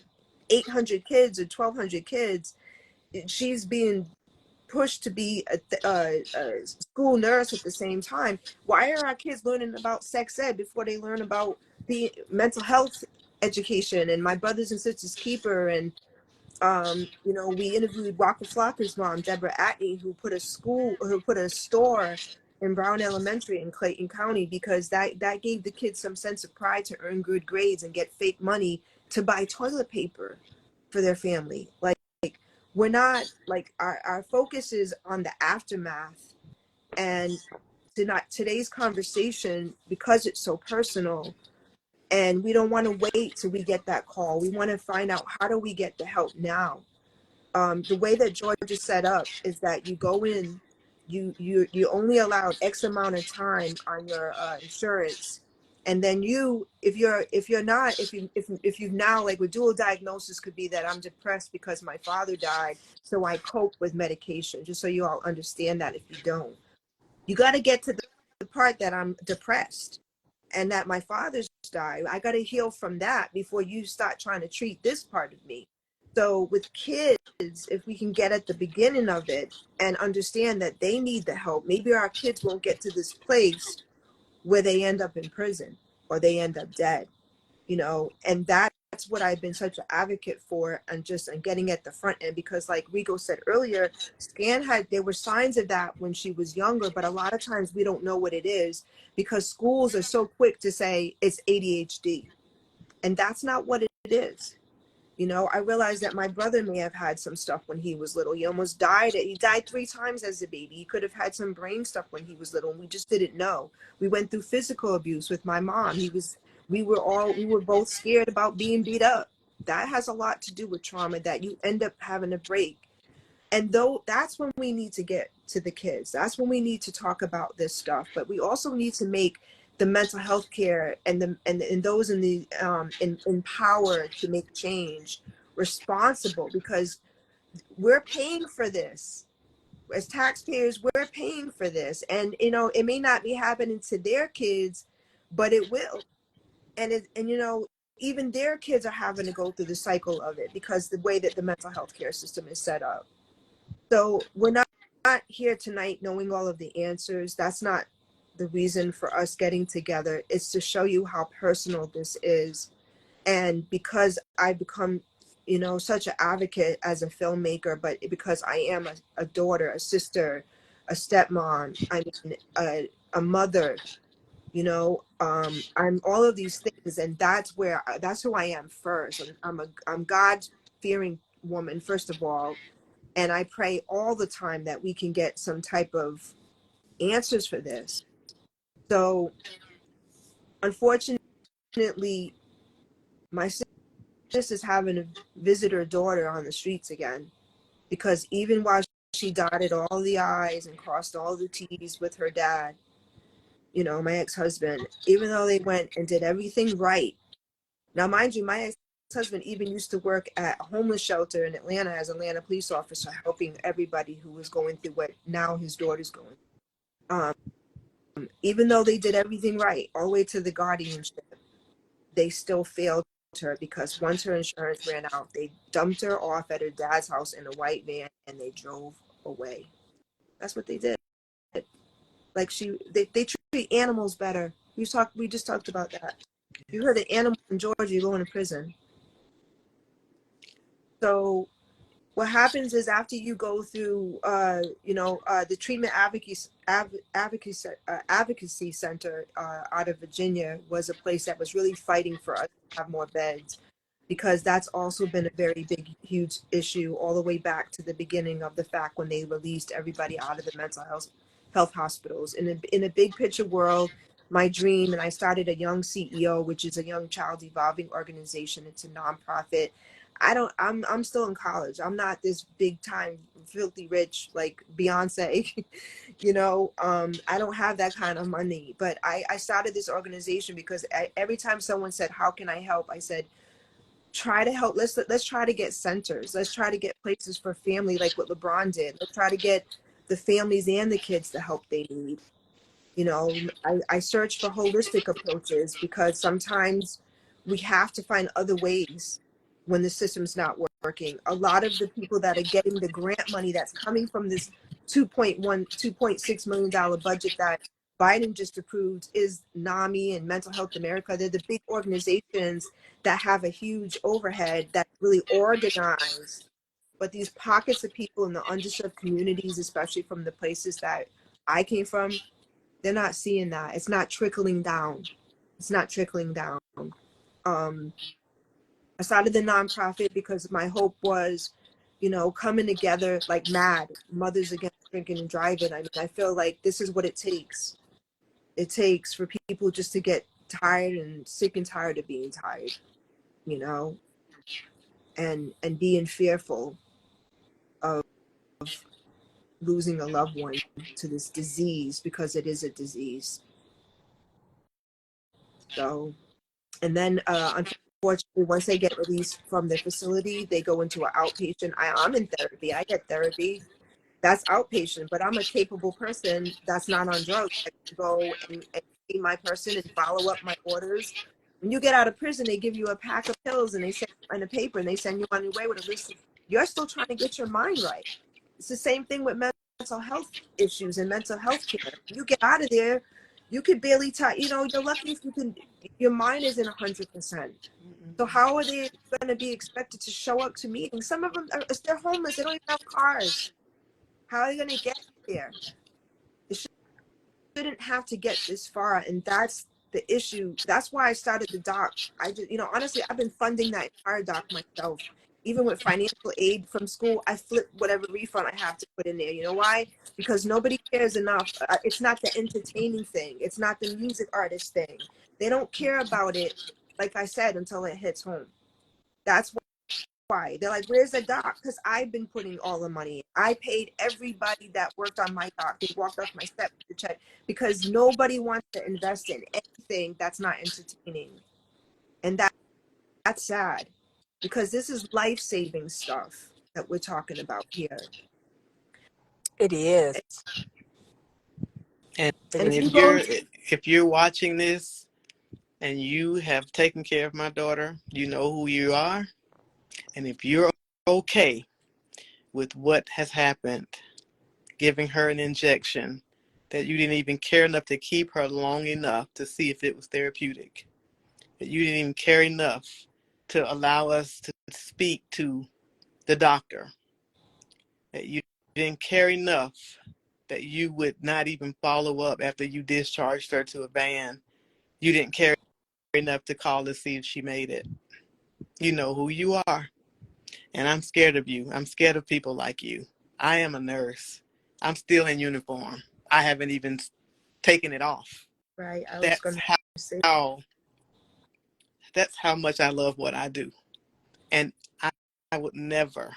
800 kids or 1,200 kids. She's being pushed to be a school nurse at the same time. Why are our kids learning about sex ed before they learn about the mental health education? And my brothers and sisters keeper, and we interviewed Waka Flocker's mom, Deborah Atney, who put a store in Brown Elementary in Clayton County, because that gave the kids some sense of pride to earn good grades and get fake money to buy toilet paper for their family. Like, we're not, like, our focus is on the aftermath. And today's conversation, because it's so personal, and we don't want to wait till we get that call. We want to find out, how do we get the help now? The way that Georgia is set up is that you go in, you only allowed X amount of time on your insurance, and then if you've now, like, with dual diagnosis, could be that I'm depressed because my father died, so I cope with medication. Just so you all understand that, if you don't, you got to get to the part that I'm depressed and that my father's died. I got to heal from that before you start trying to treat this part of me. So with kids, if we can get at the beginning of it and understand that they need the help, maybe our kids won't get to this place where they end up in prison or they end up dead, and that's what I've been such an advocate for, and getting at the front end, because, like Rico said earlier, there were signs of that when she was younger, but a lot of times we don't know what it is, because schools are so quick to say it's ADHD, and that's not what it is. I realized that my brother may have had some stuff when he was little. He almost died. He died 3 times as a baby. He could have had some brain stuff when he was little, and we just didn't know. We went through physical abuse with my mom. We were both scared about being beat up. That has a lot to do with trauma, that you end up having a break. And though that's when we need to get to the kids. That's when we need to talk about this stuff. But we also need to make the mental health care and those in the in power to make change responsible, because we're paying for this as taxpayers. We're paying for this, and it may not be happening to their kids, but it will. And even their kids are having to go through the cycle of it, because the way that the mental health care system is set up. So we're not here tonight knowing all of the answers. That's not the reason for us getting together. It's to show you how personal this is. And because I've become, such an advocate as a filmmaker, but because I am a daughter, a sister, a stepmom, I mean, a mother, I'm all of these things. And that's who I am first. I'm God-fearing woman, first of all. And I pray all the time that we can get some type of answers for this. So unfortunately, my sister's having to visit her daughter on the streets again, because even while she dotted all the I's and crossed all the T's with her dad, my ex-husband, even though they went and did everything right. Now, mind you, my ex-husband even used to work at a homeless shelter in Atlanta as an Atlanta police officer, helping everybody who was going through what now his daughter's going through. Even though they did everything right, all the way to the guardianship, they still failed her, because once her insurance ran out, they dumped her off at her dad's house in a white van and they drove away. That's what they did. Like they treat animals better. We just talked about that. You heard an animal in Georgia, you go into prison. So what happens is, after you go through, the treatment advocacy center out of Virginia was a place that was really fighting for us to have more beds, because that's also been a very big, huge issue all the way back to the beginning of the fact when they released everybody out of the mental health hospitals. In a big picture world, my dream, and I started a Young CEO, which is a young child evolving organization. It's a nonprofit. I'm still in college. I'm not this big time filthy rich like Beyonce. I don't have that kind of money, but I started this organization because every time someone said, how can I help? I said, try to help. Let's try to get centers. Let's try to get places for family, like what LeBron did. Let's try to get the families and the kids the help they need. I search for holistic approaches because sometimes we have to find other ways when the system's not working. A lot of the people that are getting the grant money that's coming from this 2.6 million dollar budget that Biden just approved is NAMI and Mental Health America. They're the big organizations that have a huge overhead that's really organized. But these pockets of people in the underserved communities, especially from the places that I came from, they're not seeing that. It's not trickling down. It's not trickling down. I started the nonprofit because my hope was, coming together like mad, mothers against drinking and driving. I mean, I feel like this is what it takes. It takes for people just to get tired and sick and tired of being tired, and being fearful of losing a loved one to this disease, because it is a disease. So, and then unfortunately, once they get released from the facility, they go into an outpatient. I'm in therapy. I get therapy. That's outpatient, but I'm a capable person that's not on drugs. I can go and see my person and follow up my orders. When you get out of prison, they give you a pack of pills and they send you on a paper and they send you on your way with a list. You're still trying to get your mind right. It's the same thing with mental health issues and mental health care. You get out of there, you could barely talk. You're lucky if you can. Your mind isn't 100%. So how are they going to be expected to show up to meetings? Some of them, they're homeless. They don't even have cars. How are you going to get there? It shouldn't have to get this far, and that's the issue. That's why I started the doc. I just, honestly, I've been funding that entire doc myself. Even with financial aid from school, I flip whatever refund I have to put in there. You know why? Because nobody cares enough. It's not the entertaining thing. It's not the music artist thing. They don't care about it, like I said, until it hits home. That's why. They're like, where's the doc? Because I've been putting all the money in. I paid everybody that worked on my doc. They walked off my step to check because nobody wants to invest in anything that's not entertaining. And that's sad, because this is life-saving stuff that we're talking about here. It is. And And if you're watching this and you have taken care of my daughter, you know who you are. And if you're okay with what has happened, giving her an injection that you didn't even care enough to keep her long enough to see if it was therapeutic, that you didn't even care enough to allow us to speak to the doctor, that you didn't care enough that you would not even follow up after you discharged her to a van. You didn't care enough to call to see if she made it. You know who you are. And I'm scared of you. I'm scared of people like you. I am a nurse. I'm still in uniform. I haven't even taken it off. right, I was going That's to say, that's how much I love what I do. And I would never,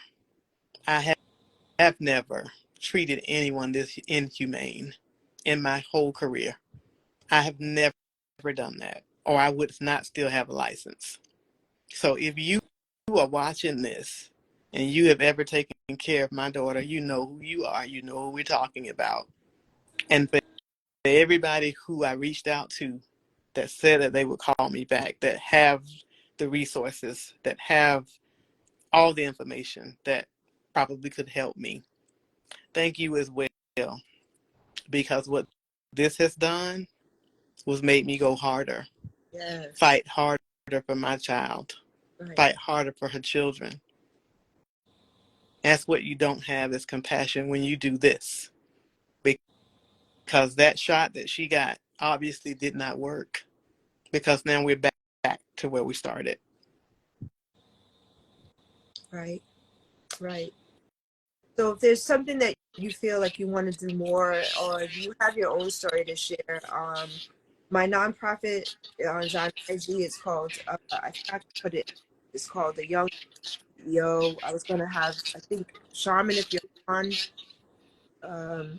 I have never treated anyone this inhumane in my whole career. I have never done that, or I would not still have a license. So if you are watching this and you have ever taken care of my daughter, you know who you are. You know who we're talking about. And for everybody who I reached out to that said that they would call me back, that have the resources, that have all the information that probably could help me, thank you as well. Because what this has done was made me go harder, yes, fight harder for my child, right. fight harder for her children. That's what you don't have is compassion when you do this. Because that shot that she got obviously did not work. Because now we're back to where we started. Right. Right. So if there's something that you feel like you want to do more, or if you have your own story to share, my nonprofit is on IG. It's called, I forgot to put it, it's called The Young CEO. I was going to have, I think, Charmin, if you're on, um,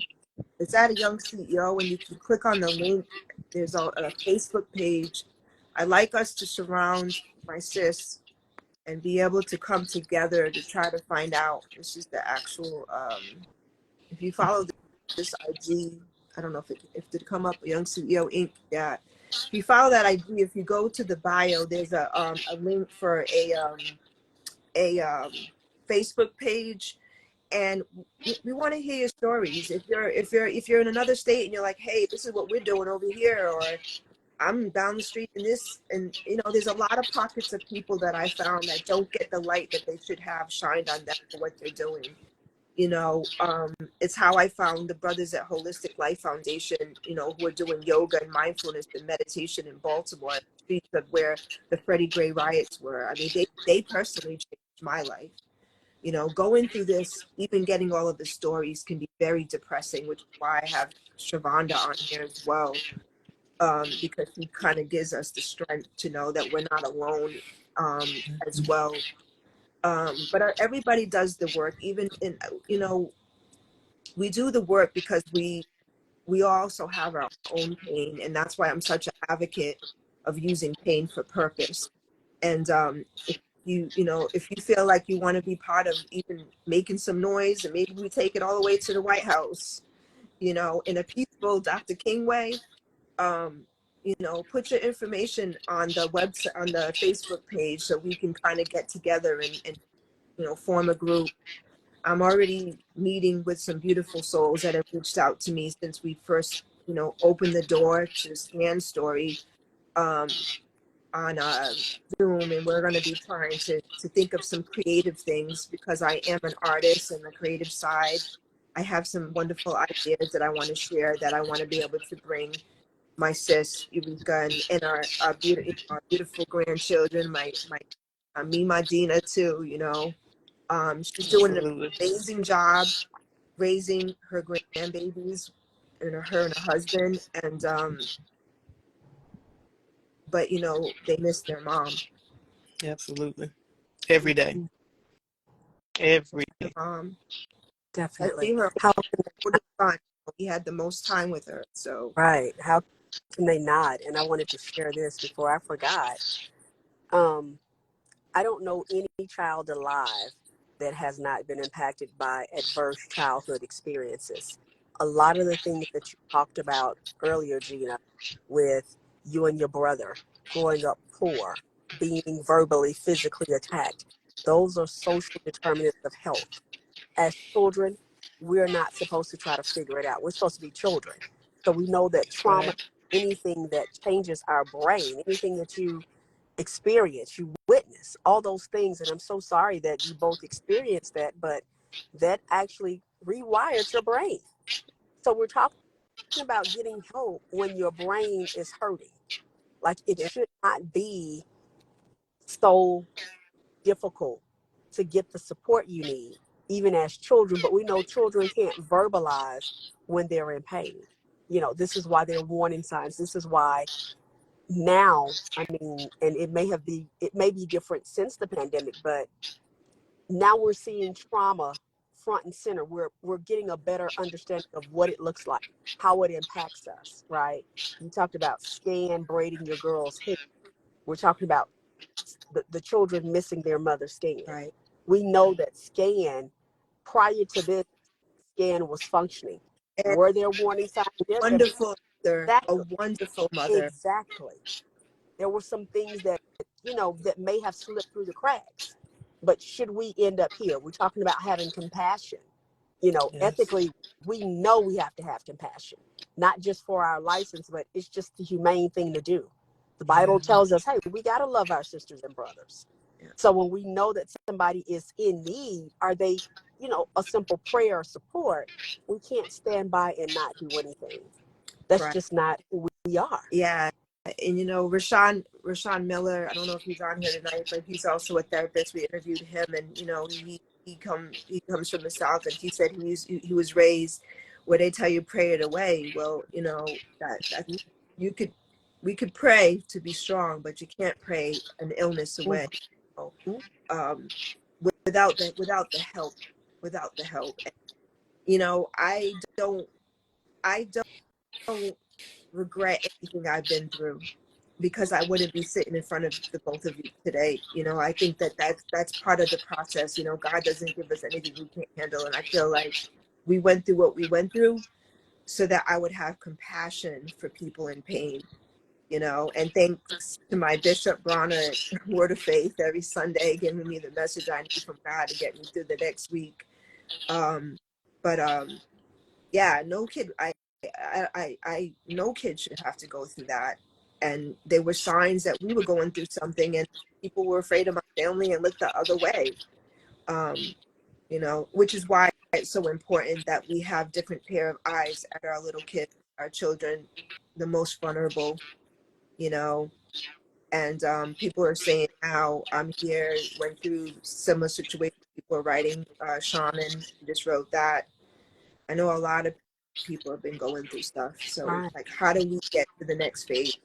it's at a Young CEO. When you can click on the link, there's a Facebook page. I like us to surround my sis and be able to come together to try to find out. This is the actual, if you follow this IG, I don't know if it did come up, Young CEO Inc. Yeah. If you follow that IG, if you go to the bio, there's a link for a Facebook page, and we want to hear your stories. If you're in another state and you're like, hey, this is what we're doing over here, or I'm down the street in this, and there's a lot of pockets of people that I found that don't get the light that they should have shined on them for what they're doing. It's how I found the brothers at Holistic Life Foundation, who are doing yoga and mindfulness and meditation in Baltimore, streets of where the Freddie Gray riots were. I mean, they personally changed my life. Going through this, even getting all of the stories can be very depressing, which is why I have Shevander on here as well, because he kind of gives us the strength to know that we're not alone, as well. But everybody does the work, even in, we do the work because we also have our own pain, and that's why I'm such an advocate of using pain for purpose. And if you feel like you want to be part of even making some noise, and maybe we take it all the way to the White House, in a peaceful Dr. King way, put your information on the website, on the Facebook page, so we can kind of get together and form a group. I'm already meeting with some beautiful souls that have reached out to me since we first, opened the door to Scan Story, on Zoom, and we're going to be trying to think of some creative things, because I am an artist and the creative side. I have some wonderful ideas that I want to share, that I want to be able to bring my sis Ereka and our beautiful grandchildren, my Dina too. She's doing an Absolutely. amazing job raising her grandbabies, and her and her husband, and but they miss their mom. Absolutely. Every day. Every Their day. mom. I Definitely. see her How oldest son. He had the most time with her. So right? How can they not? And I wanted to share this before I forgot. Um, I don't know any child alive that has not been impacted by adverse childhood experiences. A lot of the things that you talked about earlier, Gina, with you and your brother growing up poor, being verbally, physically attacked, those are social determinants of health. As children, we're not supposed to try to figure it out. We're supposed to be children. So we know that trauma, Right. anything that changes our brain, anything that you experience, you witness, all those things. And I'm so sorry that you both experienced that, but that actually rewired your brain. So we're talking about getting help when your brain is hurting. Like, it yeah, should not be so difficult to get the support you need, even as children. But we know children can't verbalize when they're in pain. This is why they're warning signs. This is why now, I mean, and it may be different since the pandemic, but now we're seeing trauma front and center. We're getting a better understanding of what it looks like, how it impacts us, right? You talked about Scan braiding your girl's hair. We're talking about the children missing their mother Scan. right. We know that Scan, prior to this, Scan was functioning. And Were there warning signs? Yes, wonderful mother, a exactly. wonderful mother. Exactly. There were some things that, that may have slipped through the cracks. But should we end up here? We're talking about having compassion. Yes. Ethically, we know we have to have compassion, not just for our license, but it's just the humane thing to do. The Bible Yeah. tells us, hey, we got to love our sisters and brothers. Yeah, So when we know that somebody is in need, are they, a simple prayer or support, we can't stand by and not do anything. That's right. just not who we are. Yeah. and you know, Rashawn Miller, I don't know if he's on here tonight, but he's also a therapist. We interviewed him, and you know, he comes from the South, and he said he was raised where they tell you pray it away. Well, you know, that you could we could pray to be strong, but you can't pray an illness away. You know? Without the help, without the help. And, you know, I don't regret anything I've been through, because I wouldn't be sitting in front of the both of you today. You know, I think that's part of the process. You know, God doesn't give us anything we can't handle. And I feel like we went through what we went through so that I would have compassion for people in pain, you know, and thanks to my Bishop Bronner at Word of Faith every Sunday, giving me the message I need from God to get me through the next week. But yeah, no kid, no kid should have to go through that. And there were signs that we were going through something, and people were afraid of my family and looked the other way. You know, which is why it's so important that we have different pair of eyes at our little kids, our children, the most vulnerable, you know. And people are saying how I'm here, went through similar situations. People are writing, Shaman just wrote that. I know a lot of people have been going through stuff. So, Right. like, how do we get to the next phase?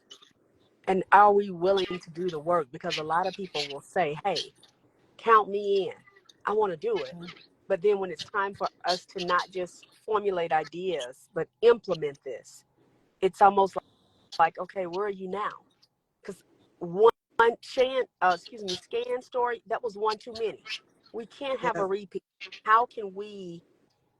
And are we willing to do the work? Because a lot of people will say, hey, count me in. I want to do it. But then when it's time for us to not just formulate ideas, but implement this, it's almost like, okay, where are you now? Because one scan story, that was one too many. We can't have Yeah. a repeat. How can we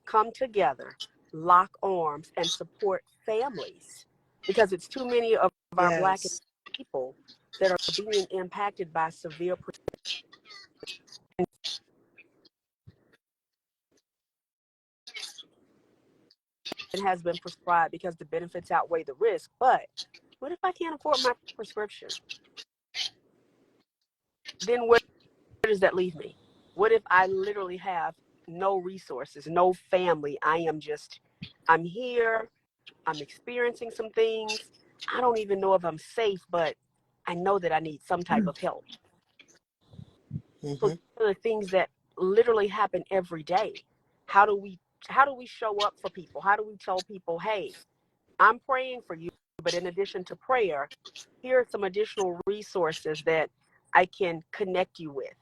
come together, lock arms, and support families? Because it's too many of our Black Yes. people that are being impacted by severe and has been prescribed because the benefits outweigh the risk. But what if I can't afford my prescription? Then where does that leave me? What if I literally have no resources, no family? I'm here, I'm experiencing some things. I don't even know if I'm safe, but I know that I need some type of help. So these are the things that literally happen every day. How do we show up for people? How do we tell people, hey, I'm praying for you, but in addition to prayer, here are some additional resources that I can connect you with.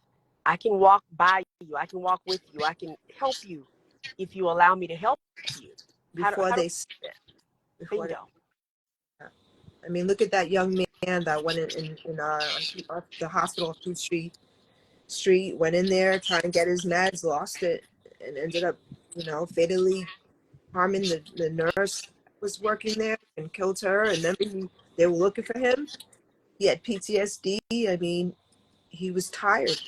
I can walk by you. I can walk with you. I can help you if you allow me to help you. How Before do they, we do that? before they, Bingo. I mean, look at that young man that went in the hospital on Peachtree Street, went in there trying to get his meds, lost it, and ended up, you know, fatally harming the nurse that was working there and killed her. And then they were looking for him. He had PTSD. I mean, he was tired.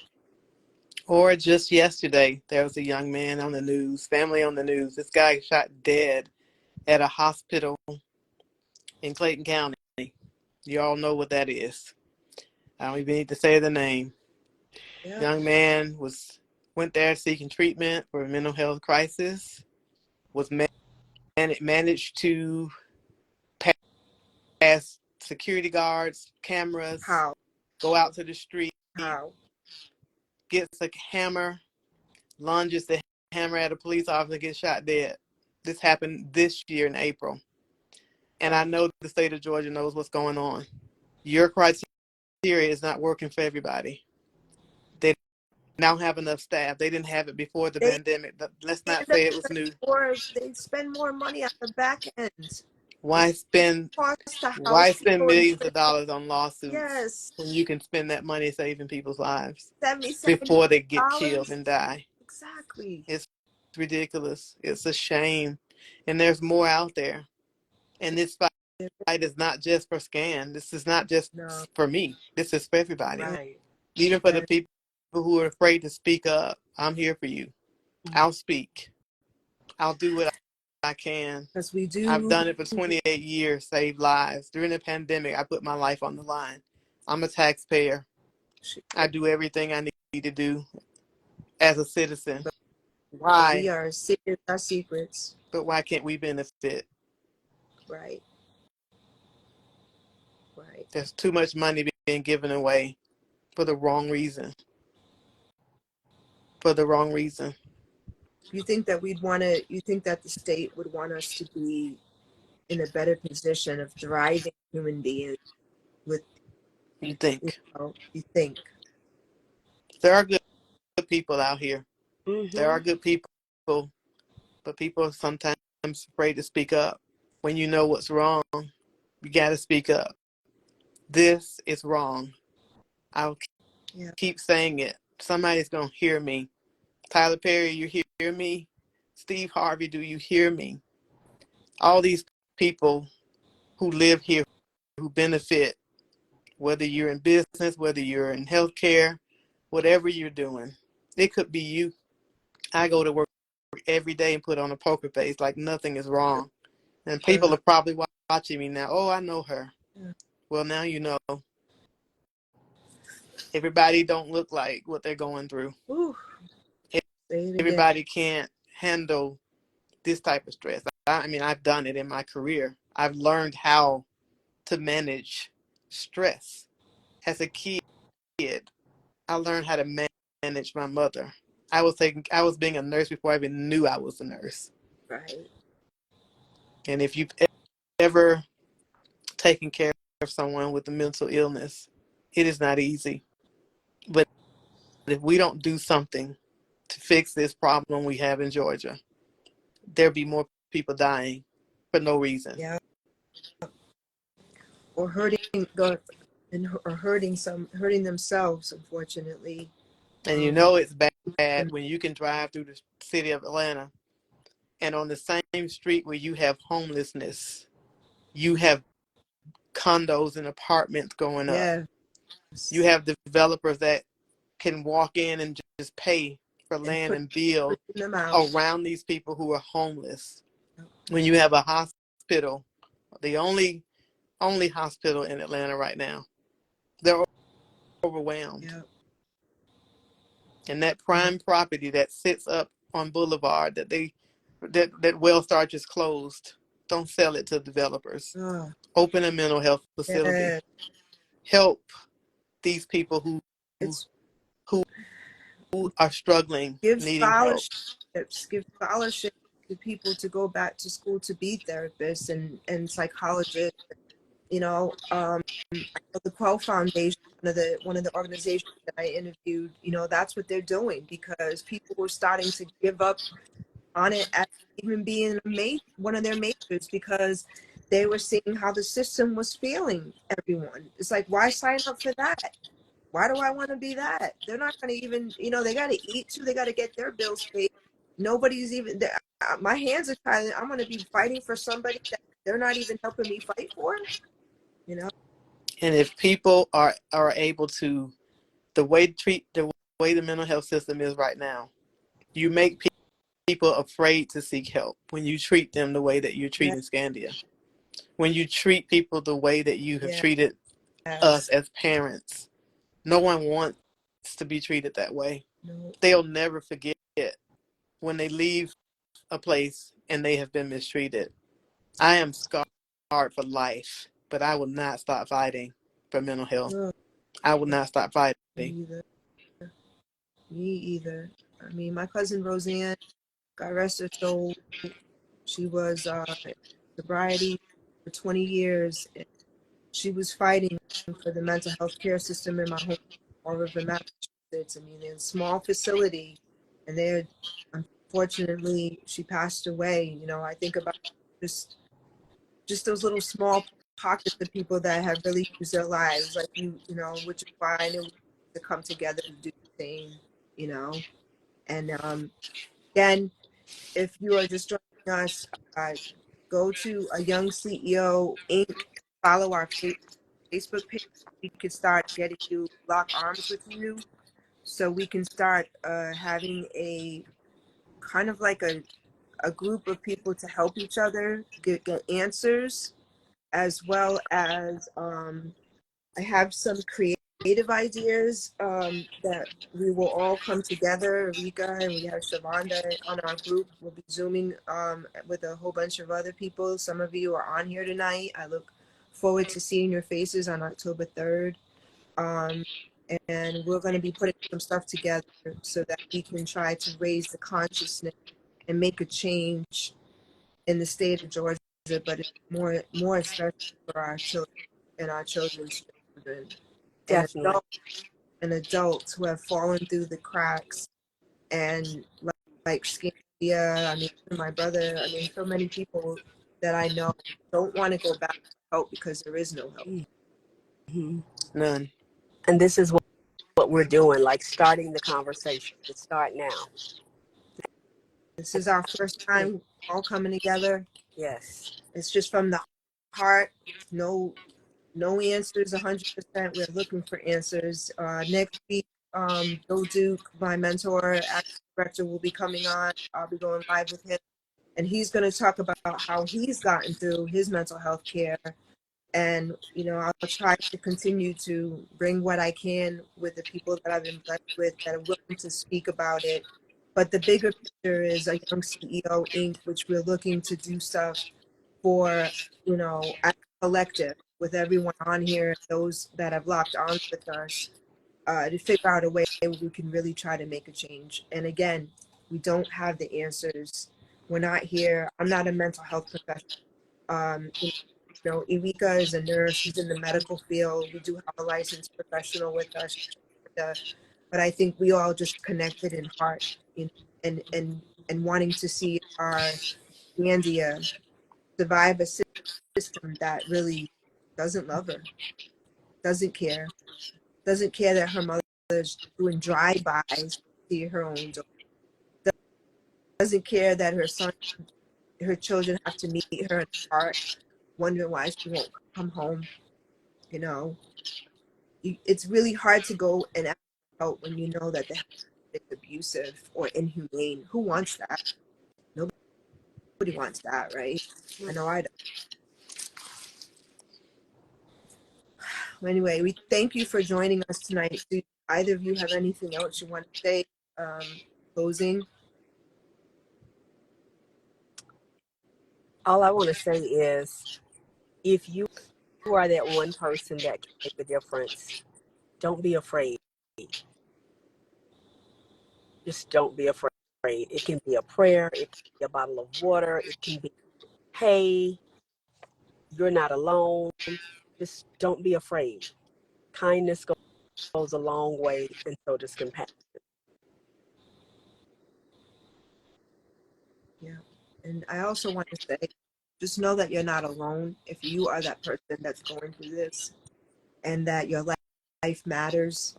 Or just yesterday, there was a young man on the news, family on the news. This guy shot dead at a hospital in Clayton County. You all know what that is. I don't even need to say the name. Yeah. Young man went there seeking treatment for a mental health crisis. Was managed to pass security guards, cameras, How? go out to the street, How? gets a hammer, lunges the hammer at a police officer, gets shot dead. This happened this year in April. And I know the state of Georgia knows what's going on. Your criteria is not working for everybody. They now have enough staff. They didn't have it before the They pandemic. Let's not end up say it was new. they spend more money at the back end. Why spend Cost the why house spend people in millions of dollars on lawsuits yes, when you can spend that money saving people's lives 70 before they get killed dollars. and die? Exactly. It's ridiculous. It's a shame. And there's more out there. And this fight is not just for Scan. This is not just No. for me. This is for everybody. Right. Even for the people who are afraid to speak up. I'm here for you. I'll speak. I'll do what I can. Because we I've do. done it for 28 years, saved lives. During the pandemic, I put my life on the line. I'm a taxpayer. I do everything I need to do as a citizen. But we Why? are secrets, our secrets. But why can't we benefit? Right. Right. Right. There's too much money being given away for the wrong reason. For the wrong reason. You think that you think that the state would want us to be in a better position of thriving human beings with, You think. you think? There are good people out here. There Mm-hmm. are good people, but people are sometimes afraid to speak up. When you know what's wrong, you got to speak up. This is wrong. I'll Yeah. keep saying it. Somebody's going to hear me. Tyler Perry, you hear me? Steve Harvey, do you hear me? All these people who live here, who benefit, whether you're in business, whether you're in healthcare, whatever you're doing. It could be you. I go to work every day and put on a poker face like nothing is wrong. And people are probably watching me now. Oh, I know her. Yeah. Well, now you know. Everybody don't look like what they're going through. Ooh. Say it again. Everybody can't handle this type of stress. I mean, I've done it in my career. I've learned how to manage stress. As a kid, I learned how to manage my mother. I was being a nurse before I even knew I was a nurse. Right. And if you've ever taken care of someone with a mental illness, it is not easy. But if we don't do something to fix this problem we have in Georgia, there'll be more people dying for no reason. Yeah. Or hurting hurting themselves, unfortunately. And you know it's bad when you can drive through the city of Atlanta and on the same street where you have homelessness, you have condos and apartments going up. Yeah. You have developers that can walk in and just pay for land and build them out. around these people who are homeless. When you have a hospital, the only hospital in Atlanta right now, they're overwhelmed. Yeah. And that prime property that sits up on Boulevard that Wellstar just closed, don't sell it to developers. Oh, Open a mental health facility. yeah. Help these people who It's are struggling, give needing help. scholarships to people to go back to school to be therapists and psychologists. You know, the Quell Foundation, one of the organizations that I interviewed, you know, that's what they're doing because people were starting to give up on it as even being one of their majors because they were seeing how the system was failing everyone. It's like, why sign up for that? Why do I want to be that? They're not going to even, you know, they got to eat too. They got to get their bills paid. Nobody's even, my hands are tied. I'm going to be fighting for somebody that they're not even helping me fight for, you know? And if people are able to, the way the mental health system is right now, you make people afraid to seek help when you treat them the way that you're Yeah. treating Scandia. When you treat people the way that you have Yes. treated us as parents, no one wants to be treated that way. No. They'll never forget when they leave a place and they have been mistreated. I am scarred for life, but I will not stop fighting for mental health. No. I will not stop fighting. Me either. Me either. I mean, my cousin Roseanne, God rest her soul, she was sobriety for 20 years. And she was fighting for the mental health care system in my home, Fall River, Massachusetts. I mean, in a small facility, and they, unfortunately, she passed away. You know, I think about just those little small pockets of people that have really used their lives, like you know, which is why I knew to come together to do the same, you know. And again, if you are just joining us, go to a Young CEO Inc. Follow our Facebook page. We could start getting you lock arms with you, so we can start having a kind of like a group of people to help each other get answers, as well as I have some creative ideas that we will all come together. Ereka and we have Shevander on our group. We'll be Zooming with a whole bunch of other people. Some of you are on here tonight. I look forward to seeing your faces on October 3rd. And we're going to be putting some stuff together so that we can try to raise the consciousness and make a change in the state of Georgia, but it's more especially for our children and our children's children and Definitely. adults who have fallen through the cracks, and like Scandia, I mean, my brother, I mean, so many people that I know don't want to go back to help because there is no help. Mm-hmm. None. And this is what we're doing, like starting the conversation to start now. This is our first time all coming together. Yes. It's just from the heart. No answers 100%. We're looking for answers. Next week, Bill Duke, my mentor, acting director, will be coming on. I'll be going live with him. And he's going to talk about how he's gotten through his mental health care. And, you know, I'll try to continue to bring what I can with the people that I've been blessed with that are willing to speak about it. But the bigger picture is a Young CEO Inc., which we're looking to do stuff for, you know, as a collective with everyone on here, those that have locked on with us, to figure out a way we can really try to make a change. And again, we don't have the answers. We're not here. I'm not a mental health professional. You know, Ereka is a nurse. She's in the medical field. We do have a licensed professional with us. But I think we all just connected in heart, you know, and wanting to see our Scandia survive a system that really doesn't love her, doesn't care that her mother's doing drive-bys to see her own daughter, doesn't care that her children have to meet her in the park, wondering why she won't come home. You know, it's really hard to go and ask for help when you know that the help is abusive or inhumane. Who wants that? Nobody wants that, right? I know I don't. Anyway, we thank you for joining us tonight. Do either of you have anything else you want to say? Closing. All I want to say is, if you are that one person that can make a difference, don't be afraid. Just don't be afraid. It can be a prayer, it can be a bottle of water, it can be, hey, you're not alone. Just don't be afraid. Kindness goes a long way, and so does compassion. Yeah. And I also want to say, just know that you're not alone. If you are that person that's going through this, and that your life matters,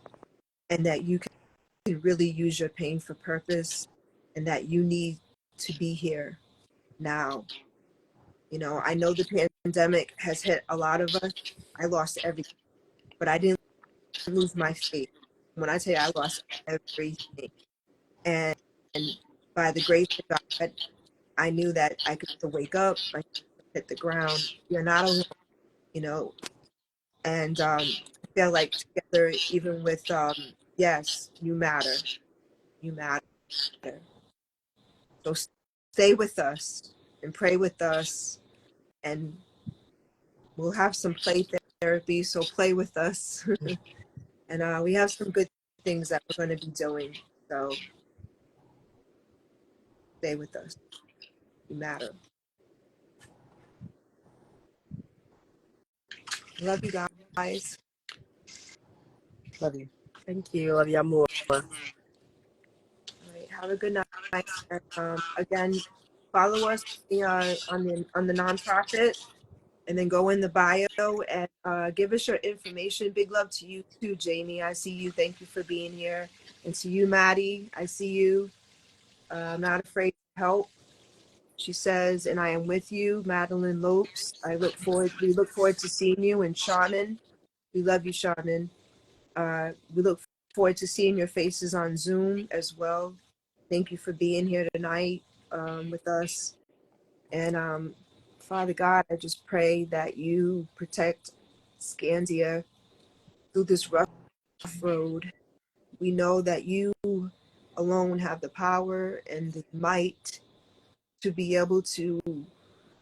and that you can really use your pain for purpose, and that you need to be here now. You know, I know the pandemic has hit a lot of us. I lost everything, but I didn't lose my faith. When I tell you I lost everything, and by the grace of God, I knew that I could still wake up, I could hit the ground. You're not alone, you know. And I feel like together, even with yes, you matter, you matter. So stay with us and pray with us, and we'll have some play therapy. So play with us, and we have some good things that we're going to be doing. So stay with us. You matter. Love you guys. Love you. Thank you. Love y'all more. All right, have a good night. And, again, follow us on the nonprofit, and then go in the bio and give us your information. Big love to you too, Jamie. I see you. Thank you for being here. And to you, Maddie, I see you. I'm not afraid to help. She says, and I am with you, Madeline Lopes. We look forward to seeing you. And Shannon, we love you, Shannon. We look forward to seeing your faces on Zoom as well. Thank you for being here tonight with us. And Father God, I just pray that you protect Scandia through this rough road. We know that you alone have the power and the might to be able to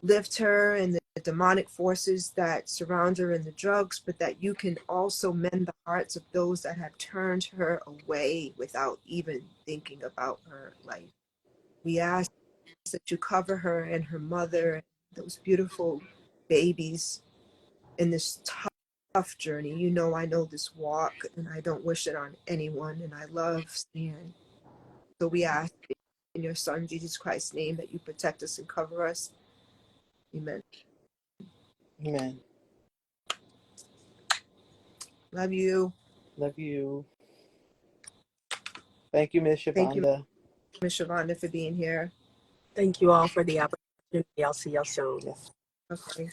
lift her and the demonic forces that surround her and the drugs, but that you can also mend the hearts of those that have turned her away without even thinking about her life. We ask that you cover her and her mother, those beautiful babies in this tough journey. You know, I know this walk and I don't wish it on anyone, and I love Stan. So we ask in your son Jesus Christ's name that you protect us and cover us. Amen. Amen. Love you. Love you. Thank you, Miss Thank you, Shevander. Ms. Shevander, for being here. Thank you all for the opportunity. I'll see y'all soon. Yes. Okay.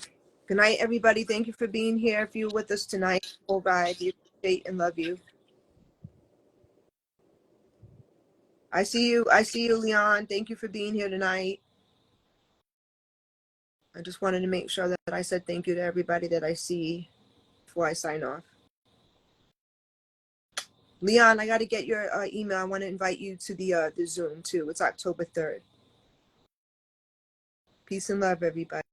Good night, everybody. Thank you for being here. If you're with us tonight, whole ride, we appreciate and love you. I see you. I see you, Leon. Thank you for being here tonight. I just wanted to make sure that I said thank you to everybody that I see before I sign off. Leon, I got to get your email. I want to invite you to the Zoom too. It's October 3rd. Peace and love, everybody.